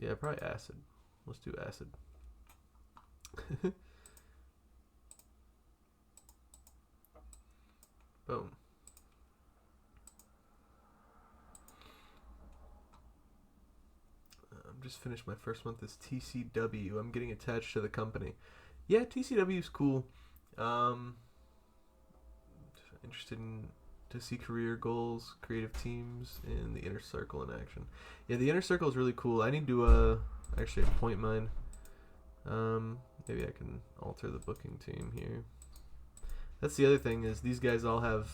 Yeah, probably acid. Let's do acid. Boom. I'm just finished my first month as TCW. I'm getting attached to the company. Yeah, TCW is cool. Interested in to see career goals, creative teams, and the inner circle in action. Yeah, the inner circle is really cool. I need to actually appoint mine. Maybe I can alter the booking team here. That's the other thing is these guys all have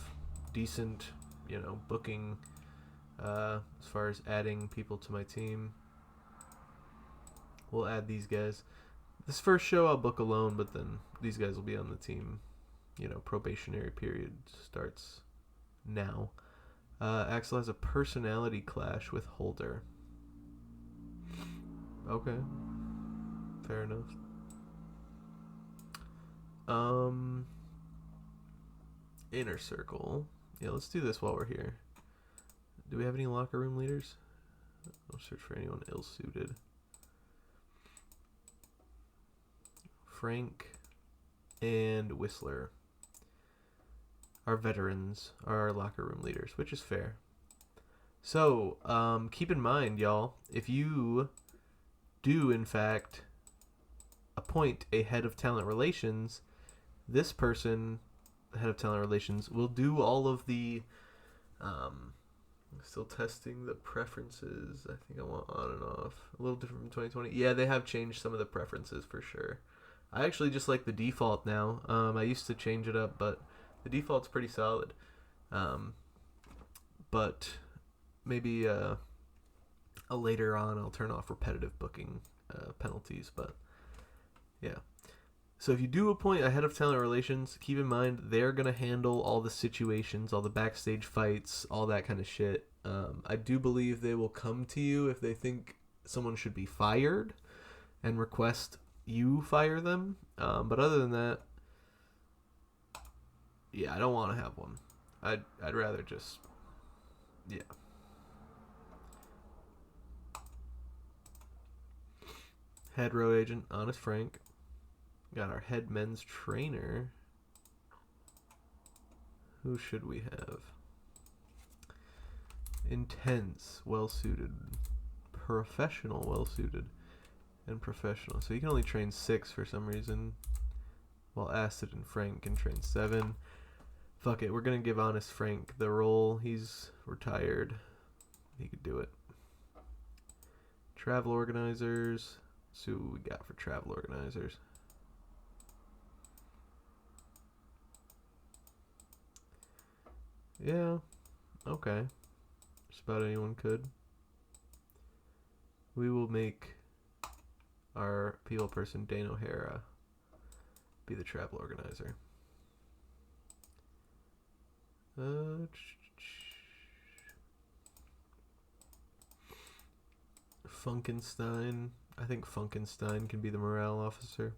decent, booking as far as adding people to my team. We'll add these guys. This first show I'll book alone, but then these guys will be on the team. Probationary period starts now. Axel has a personality clash with Holder. Okay. Fair enough. Inner circle. Yeah, let's do this while we're here. Do we have any locker room leaders? I'll search for anyone ill-suited. Frank and Whistler. Our veterans are our locker room leaders, which is fair. So, keep in mind, y'all, if you do, in fact, appoint a head of talent relations, this person, the head of talent relations, will do all of the, still testing the preferences. I think I want on and off. A little different from 2020. Yeah, they have changed some of the preferences for sure. I actually just like the default now. I used to change it up, but the default's pretty solid. But maybe later on I'll turn off repetitive booking penalties. But yeah. So if you do appoint a head of talent relations, keep in mind they're going to handle all the situations, all the backstage fights, all that kind of shit. I do believe they will come to you if they think someone should be fired and request you fire them. But other than that, yeah, I don't want to have one. I'd rather just, yeah. Head road agent, Honest Frank. Got our head men's trainer. Who should we have? Intense, well-suited, professional, well-suited, and professional. So you can only train 6 for some reason, while Acid and Frank can train 7. Fuck it, we're gonna give Honest Frank the role. He's retired. He could do it. Travel organizers. Let's see what we got for travel organizers. Yeah, okay. Just about anyone could. We will make our people person, Dane O'Hara, be the travel organizer. Uh, Funkenstein. I think Funkenstein can be the morale officer.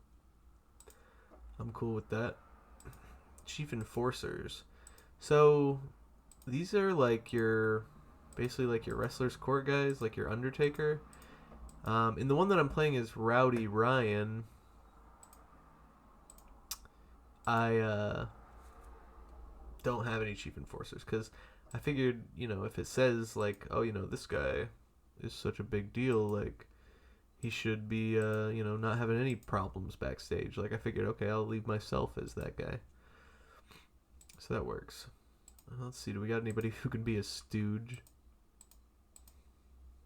I'm cool with that. Chief enforcers. So these are like your, basically like your wrestler's court guys, like your Undertaker. And the one that I'm playing is Rowdy Ryan. I don't have any chief enforcers because I figured, if it says like, oh, this guy is such a big deal, like he should be, not having any problems backstage. Like I figured, okay, I'll leave myself as that guy. So that works. Let's see, do we got anybody who can be a stooge?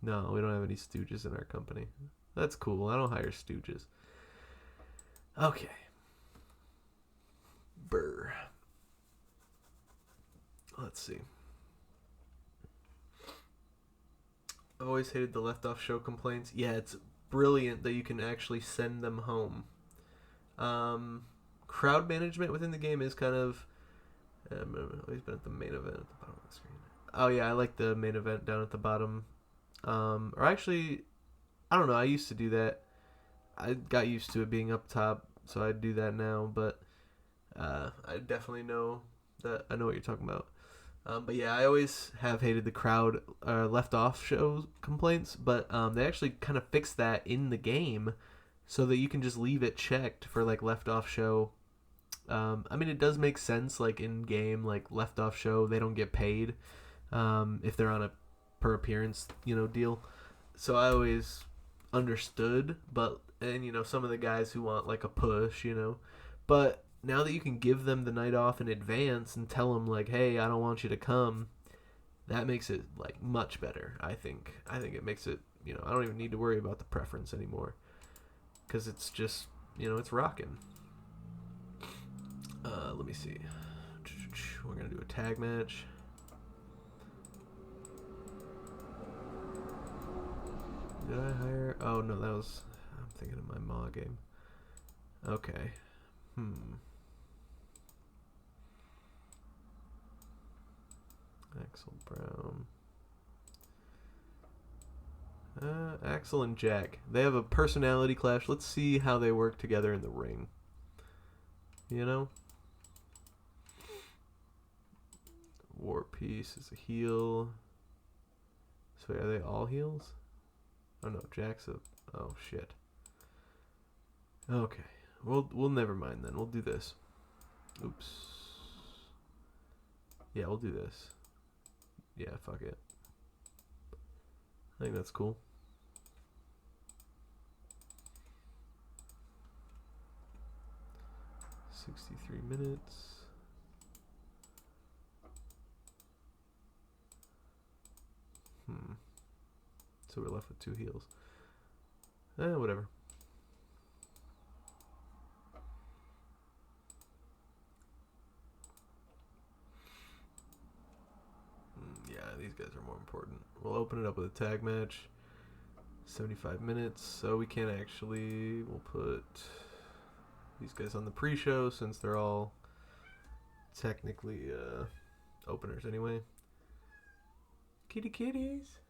No, we don't have any stooges in our company. That's cool. I don't hire stooges. Okay. Brr. Let's see. I've always hated the left off show complaints. Yeah, it's brilliant that you can actually send them home. Crowd management within the game is kind of... I've always been at the main event at the bottom of the screen. Oh yeah, I like the main event down at the bottom. Or actually, I don't know. I used to do that. I got used to it being up top, so I do that now. But I definitely know that I know what you're talking about. But yeah, I always have hated the crowd left off show complaints, but they actually kind of fixed that in the game so that you can just leave it checked for like left off show. I mean, it does make sense, like in game, like left off show, they don't get paid if they're on a per appearance, deal. So I always understood, and some of the guys who want like a push, but now that you can give them the night off in advance and tell them like, hey, I don't want you to come, that makes it like much better. I think it makes it, I don't even need to worry about the preference anymore because it's just, it's rocking. Let me see. We're gonna do a tag match. Did I hire? Oh no, I'm thinking of my Ma game. Okay. Axel Brown. Axel and Jack. They have a personality clash. Let's see how they work together in the ring. War Peace is a heel. So are they all heels? Oh no, Jack's a... Oh shit. Okay. We'll never mind then. We'll do this. Oops. Yeah, we'll do this. Yeah, fuck it. I think that's cool. $63 minutes. So we're left with two heels. Whatever. Yeah, these guys are more important. We'll open it up with a tag match. 75 minutes. So we can't actually... We'll put these guys on the pre-show since they're all technically openers anyway. Kitty kitties.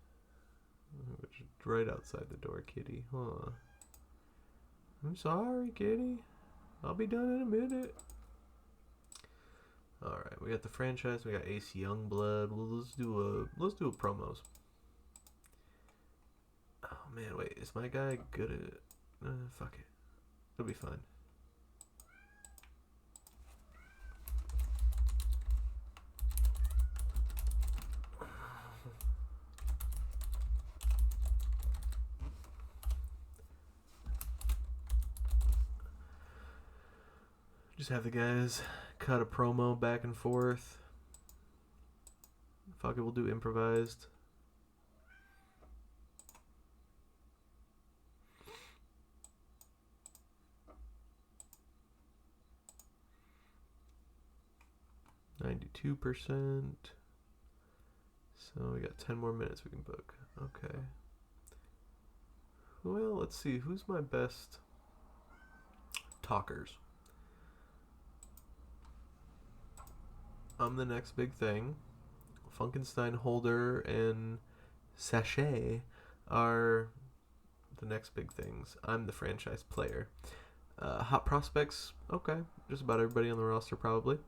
Which is right outside the door, kitty. Huh. I'm sorry, kitty. I'll be done in a minute. Alright, we got the franchise, we got Ace Youngblood. Well, let's do a promos. Oh man, wait, is my guy good at it? Fuck it. It'll be fine. Just have the guys cut a promo back and forth. Fuck it, we'll do improvised. %. So we got 10 more minutes we can book. Okay. Well, let's see. Who's my best talkers? I'm the next big thing. Funkenstein Holder and Sachet are the next big things. I'm the franchise player. Hot prospects, okay. Just about everybody on the roster, probably.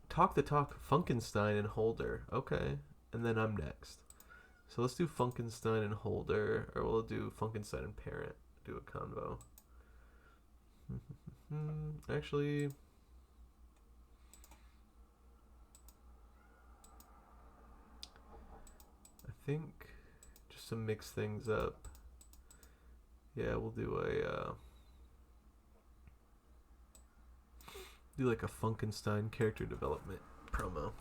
Talk the talk, Funkenstein and Holder, okay. And then I'm next. So let's do Funkenstein and Holder, or we'll do Funkenstein and Parent. Do a convo. Actually, I think just to mix things up, yeah, we'll do a do like a Funkenstein character development promo.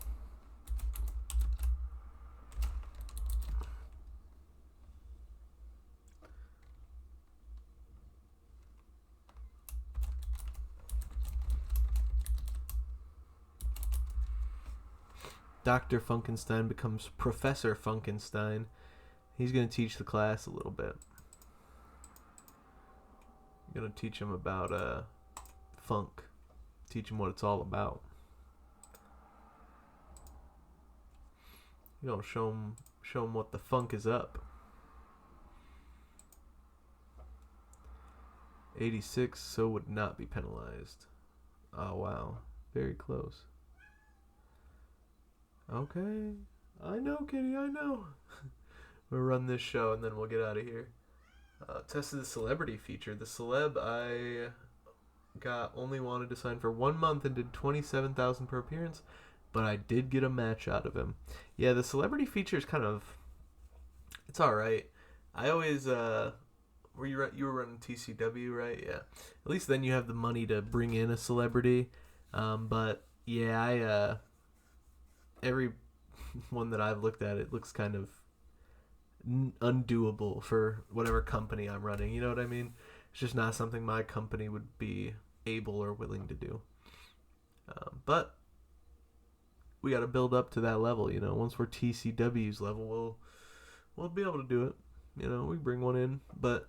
Dr. Funkenstein becomes Professor Funkenstein. He's going to teach the class a little bit. I'm going to teach him about funk. Teach him what it's all about. You know, show him what the funk is up. 86, so would not be penalized. Oh, wow. Very close. Okay. I know, Kitty, I know. We'll run this show and then we'll get out of here. Tested the celebrity feature. The celeb I got only wanted to sign for 1 month and did 27,000 per appearance, but I did get a match out of him. Yeah, the celebrity feature is kind of, it's all right. I always you were running TCW, right? Yeah. At least then you have the money to bring in a celebrity. But yeah, every one that I've looked at, it looks kind of undoable for whatever company I'm running. You know what I mean? It's just not something my company would be able or willing to do. But we got to build up to that level. You know, once we're TCW's level, we'll be able to do it. You know, we bring one in, but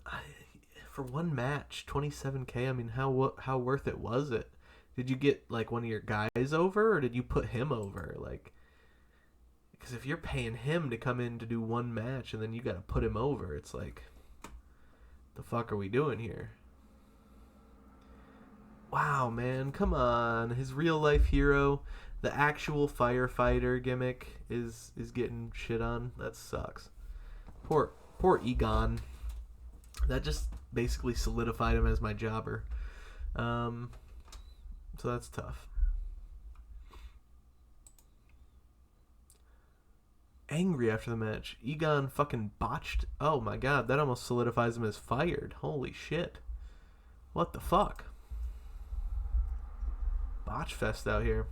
for one match, 27K. I mean, how worth it was it? Did you get like one of your guys over, or did you put him over? Like, because if you're paying him to come in to do one match and then you got to put him over, it's like, the fuck are we doing here? Wow, man, come on. His real life hero, the actual firefighter gimmick is getting shit on. That sucks. Poor Egon. That just basically solidified him as my jobber. So that's tough. Angry after the match. Egon fucking botched. Oh my god, that almost solidifies him as fired. Holy shit. What the fuck? Botch fest out here.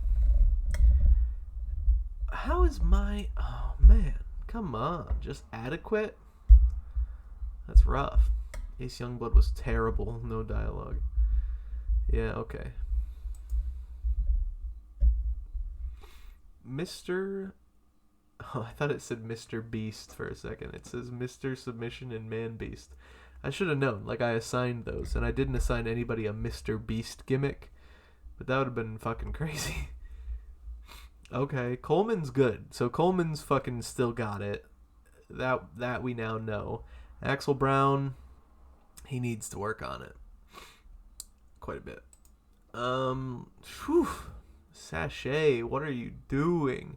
How is my... Oh man, come on. Just adequate? That's rough. Ace Youngblood was terrible. No dialogue. Yeah, okay. Mr... Oh, I thought it said Mr. Beast for a second. It says Mr. Submission and Man Beast. I should have known. Like, I assigned those. And I didn't assign anybody a Mr. Beast gimmick. But that would have been fucking crazy. Okay, Coleman's good. So Coleman's fucking still got it. That we now know. Axel Brown, he needs to work on it. Quite a bit. Sachet, what are you doing?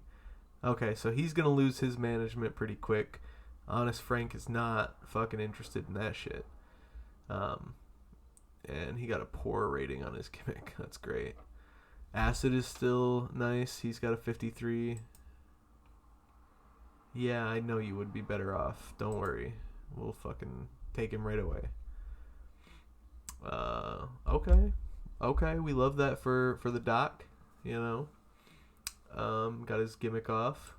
Okay, so he's going to lose his management pretty quick. Honest Frank is not fucking interested in that shit. And he got a poor rating on his gimmick. That's great. Acid is still nice. He's got a 53. Yeah, I know you would be better off. Don't worry. We'll fucking take him right away. Okay, we love that for the doc, you know. Got his gimmick off.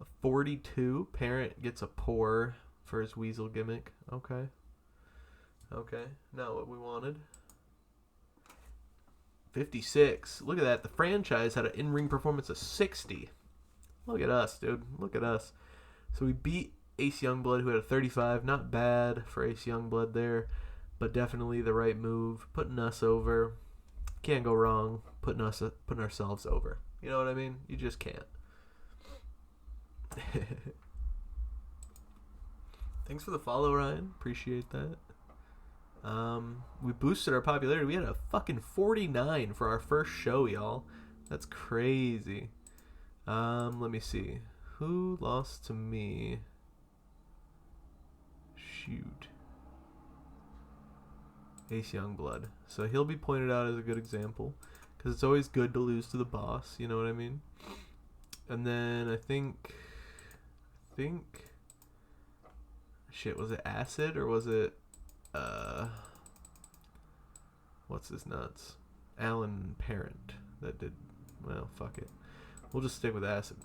A 42. Parent gets a poor for his weasel gimmick. Okay, not what we wanted. 56. Look at that. The franchise had an in-ring performance of 60. Look at us, dude. Look at us. So we beat Ace Youngblood, who had a 35. Not bad for Ace Youngblood there, but definitely the right move. Putting us over. Can't go wrong. Putting ourselves over. You know what I mean? You just can't. Thanks for the follow, Ryan. Appreciate that. We boosted our popularity. We had a fucking 49 for our first show, y'all. That's crazy. Let me see. Who lost to me? Shoot. Ace Youngblood. So he'll be pointed out as a good example. Because it's always good to lose to the boss. You know what I mean? And then I think... Shit, was it Acid or was it... What's his nuts? Alan Parent that did... Well, fuck it. We'll just stick with Acid.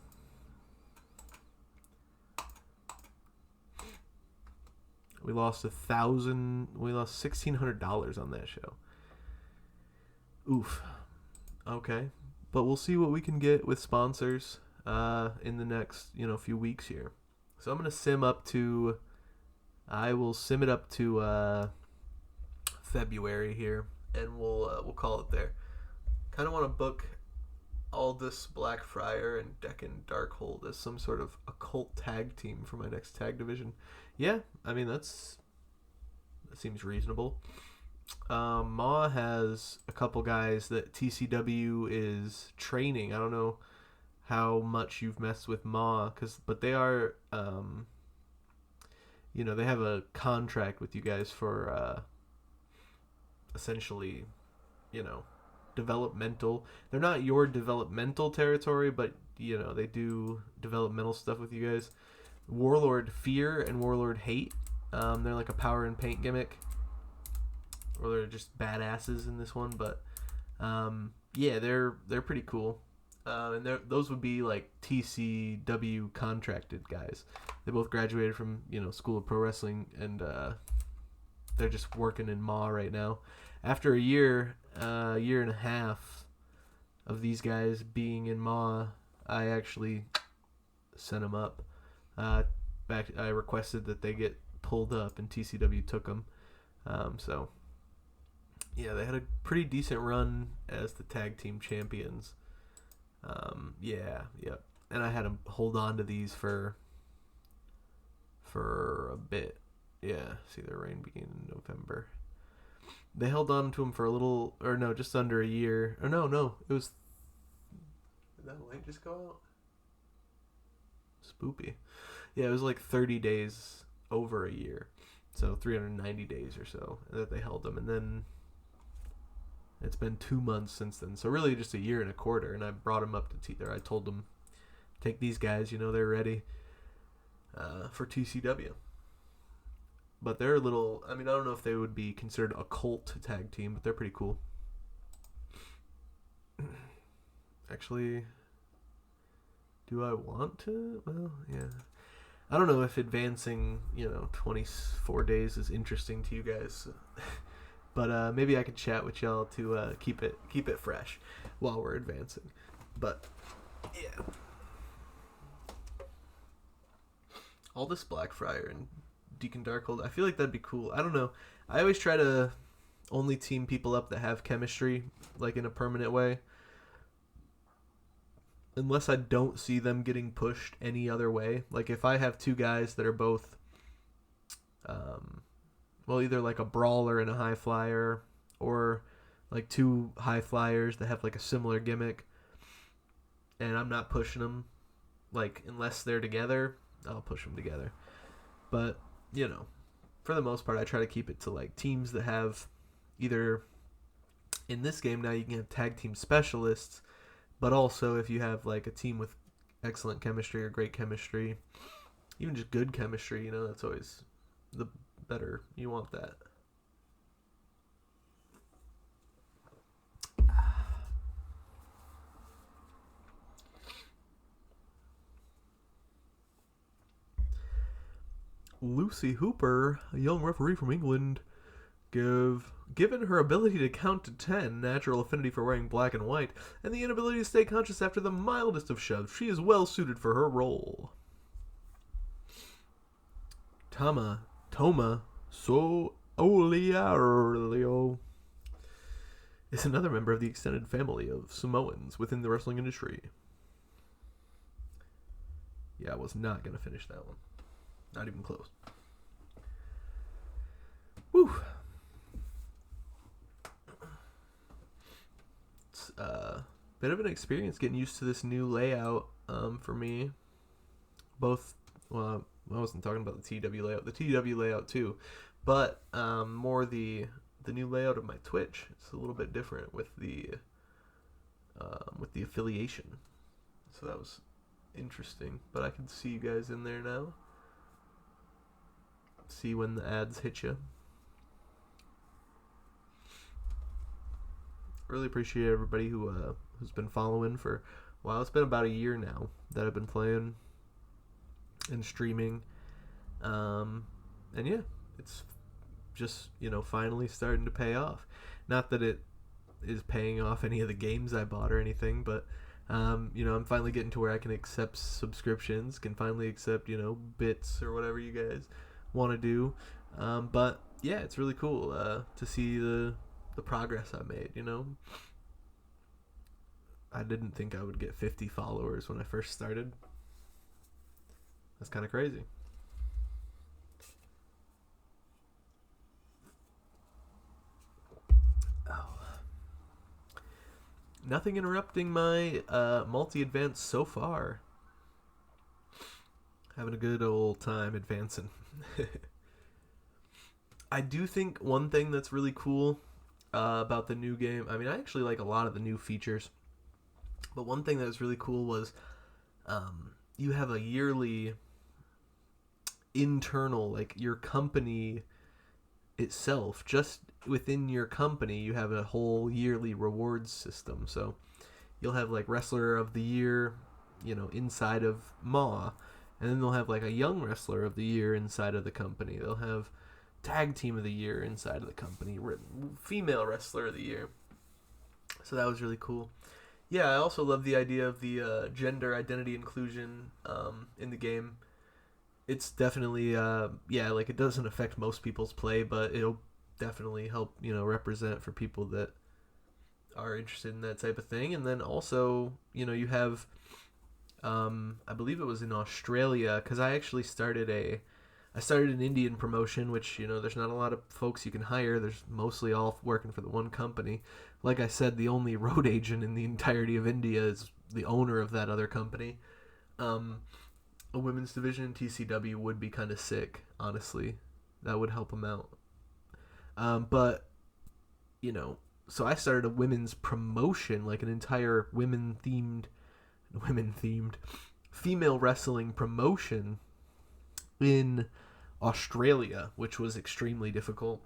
We lost $1,600 on that show. Oof. Okay. But we'll see what we can get with sponsors in the next, few weeks here. So I'm going to sim up to... I will sim it up to February here, and we'll call it there. Kind of want to book Aldous Blackfriar and Deccan Darkhold as some sort of occult tag team for my next tag division. Yeah, I mean that seems reasonable. Ma has a couple guys that TCW is training. I don't know how much you've messed with Ma, but they are, they have a contract with you guys for essentially, developmental. They're not your developmental territory, but they do developmental stuff with you guys. Warlord Fear and Warlord Hate. They're like a power and paint gimmick, or they're just badasses in this one. But yeah, they're pretty cool. And those would be like TCW contracted guys. They both graduated from School of Pro Wrestling, and they're just working in Ma right now. After a year and a half of these guys being in Ma, I actually sent them up. I requested that they get pulled up, and TCW took them. So yeah, they had a pretty decent run as the tag team champions. Yep. And I had to hold on to these for a bit. Yeah, see, their reign began in November. They held on to them for just under a year. Or no, it was... Did that light just go out? Spoopy. Yeah, it was like 30 days over a year. So 390 days or so that they held them. And then it's been 2 months since then. So really just a year and a quarter. And I brought them up to I told them, take these guys, they're ready for TCW. But they're a little... I mean, I don't know if they would be considered a cult tag team, but they're pretty cool. Actually, do I want to? Well, yeah. I don't know if advancing, 24 days is interesting to you guys. But maybe I could chat with y'all to keep it fresh while we're advancing. But, yeah. Aldous Blackfriar and Deacon Darkhold. I feel like that'd be cool. I don't know. I always try to only team people up that have chemistry, like in a permanent way. Unless I don't see them getting pushed any other way. Like if I have two guys that are both, either like a brawler and a high flyer, or like two high flyers that have like a similar gimmick, and I'm not pushing them, like unless they're together, I'll push them together. But for the most part, I try to keep it to like teams that have either, in this game now you can have tag team specialists, but also if you have like a team with excellent chemistry or great chemistry, even just good chemistry, that's always the better. You want that. Lucy Hooper, a young referee from England, given her ability to count to 10, natural affinity for wearing black and white, and the inability to stay conscious after the mildest of shoves, she is well suited for her role. Toma So Oliario. is another member of the extended family of Samoans within the wrestling industry. Yeah, I was not going to finish that one. Not even close. Woo. It's a bit of an experience getting used to this new layout for me. Both, well, I wasn't talking about the TEW layout. The TEW layout too. But more the new layout of my Twitch. It's a little bit different with the affiliation. So that was interesting. But I can see you guys in there now. See when the ads hit you. Really appreciate everybody who's been following for a while. It's been about a year now that I've been playing and streaming. And yeah, it's just, finally starting to pay off. Not that it is paying off any of the games I bought or anything, but I'm finally getting to where I can accept subscriptions, can finally accept, bits or whatever you guys want to do. But yeah, it's really cool to see the progress I made, I didn't think I would get 50 followers when I first started. That's kind of crazy. Nothing interrupting my multi-advance so far. Having a good old time advancing. I do think one thing that's really cool about the new game, I actually like a lot of the new features, but one thing that was really cool was you have a yearly internal, like your company itself, just within your company, you have a whole yearly rewards system. So you'll have like Wrestler of the Year, inside of MAW, and then they'll have like a Young Wrestler of the Year inside of the company. They'll have Tag Team of the Year inside of the company, Female Wrestler of the Year. So that was really cool. Yeah, I also love the idea of the gender identity inclusion in the game. It's definitely, like it doesn't affect most people's play, but it'll definitely help, represent for people that are interested in that type of thing. And then also, you have, I believe it was in Australia, because I actually started an Indian promotion, which, there's not a lot of folks you can hire. There's mostly all working for the one company. Like I said, the only road agent in the entirety of India is the owner of that other company. A women's division in TCW would be kind of sick, honestly. That would help them out. But, so I started a women's promotion, like an entire women-themed, female wrestling promotion in Australia, which was extremely difficult.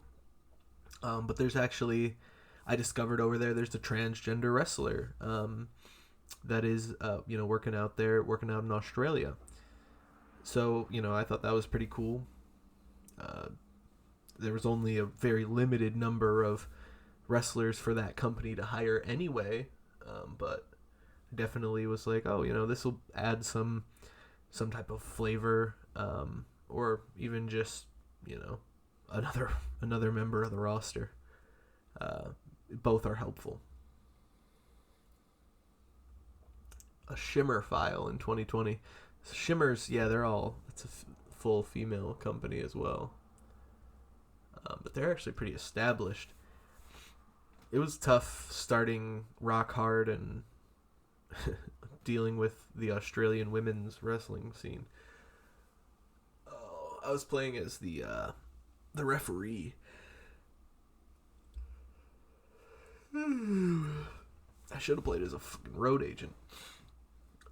But there's actually, I discovered over there's a transgender wrestler that is, working out in Australia. So, I thought that was pretty cool. There was only a very limited number of wrestlers for that company to hire anyway, but definitely was like, this will add some type of flavor, or even just, another member of the roster. Both are helpful. A Shimmer file in 2020. Shimmers, yeah, it's a full female company as well. But they're actually pretty established. It was tough starting Rock Hard and dealing with the Australian women's wrestling scene. Oh, I was playing as the referee. I should have played as a fucking road agent.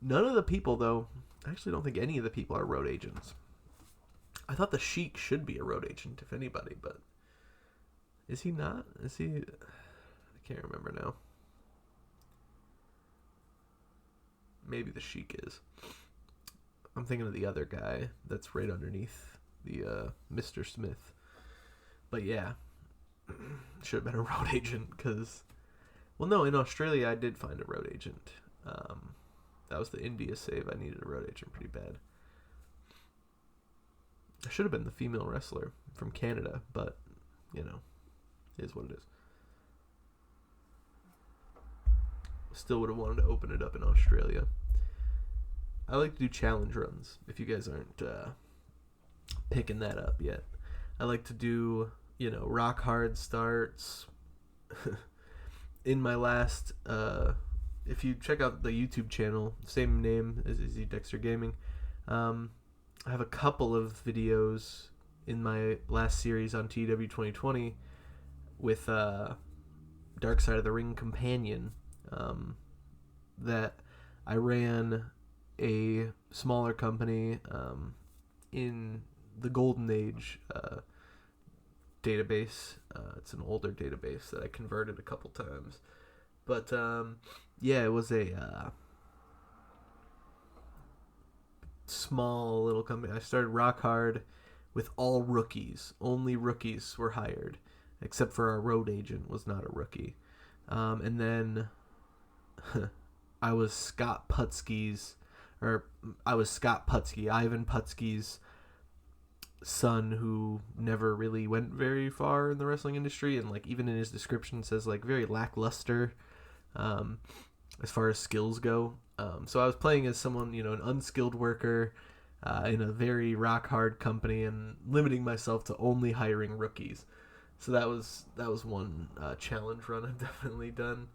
None of the people, though, I actually don't think any of the people are road agents. I thought the Sheik should be a road agent, if anybody, but is he not? Is he? I can't remember now. Maybe the Sheik is. I'm thinking of the other guy that's right underneath the Mr. Smith. But yeah, should have been a road agent because, well, no, in Australia I did find a road agent. That was the India save. I needed a road agent pretty bad. I should have been the female wrestler from Canada, but, it is what it is. Still would have wanted to open it up in Australia. I like to do challenge runs, if you guys aren't picking that up yet. I like to do, rock hard starts. In my last, if you check out the YouTube channel, same name as Izzy Dexter Gaming, I have a couple of videos in my last series on TEW 2020 with Dark Side of the Ring Companion, that I ran a smaller company in the Golden Age database. It's an older database that I converted a couple times. But, it was a small little company. I started rock hard with all rookies. Only rookies were hired, except for our road agent was not a rookie. And then I was Scott Putsky's Ivan Putsky's son, who never really went very far in the wrestling industry, and like even in his description says like very lackluster as far as skills go. So I was playing as someone, an unskilled worker in a very rock hard company, and limiting myself to only hiring rookies. So that was one challenge run I've definitely done.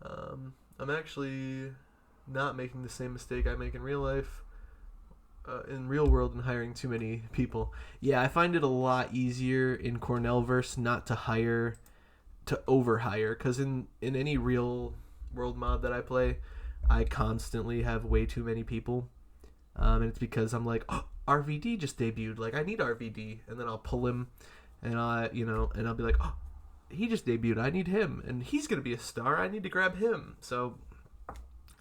I'm actually not making the same mistake I make in real life, in real world, and hiring too many people. Yeah, I find it a lot easier in Cornellverse not to overhire, because in any real world mod that I play, I constantly have way too many people, and it's because I'm like, oh, RVD just debuted, like I need RVD, and then I'll pull him, and I'll be like, oh, he just debuted, I need him, and he's gonna be a star, I need to grab him. So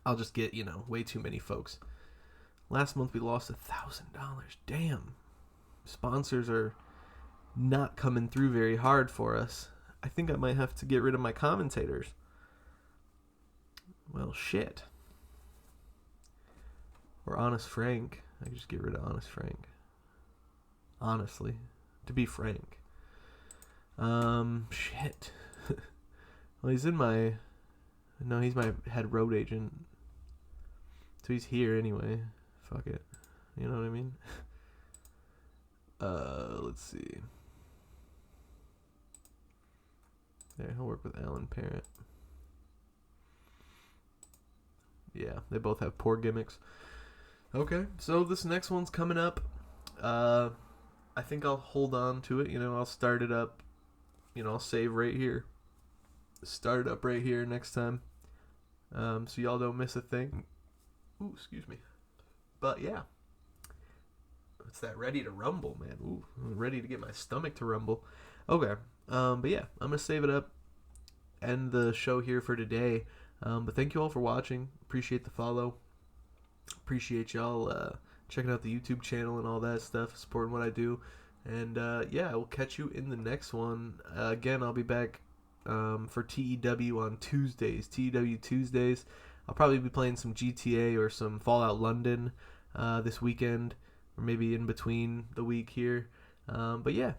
I'll just get way too many folks. Last month we lost $1,000. Damn, sponsors are not coming through very hard for us. I think I might have to get rid of my commentators. Well, shit. Or Honest Frank. I could just get rid of Honest Frank. Honestly, to be frank. Shit. Well, he's my head road agent. So he's here anyway. Fuck it. You know what I mean? Let's see. There, he'll work with Alan Parent. Yeah, they both have poor gimmicks. Okay, so this next one's coming up. I think I'll hold on to it. I'll start it up. I'll save right here. Start it up right here next time. So y'all don't miss a thing. Ooh, excuse me. But yeah. It's that ready to rumble, man. Ooh, I'm ready to get my stomach to rumble. Okay. But yeah, I'm going to save it up. End the show here for today. But thank you all for watching. Appreciate the follow. Appreciate y'all checking out the YouTube channel and all that stuff, supporting what I do. And I will catch you in the next one. Again, I'll be back for TEW on Tuesdays. TEW Tuesdays. I'll probably be playing some GTA or some Fallout London this weekend, or maybe in between the week here. But yeah,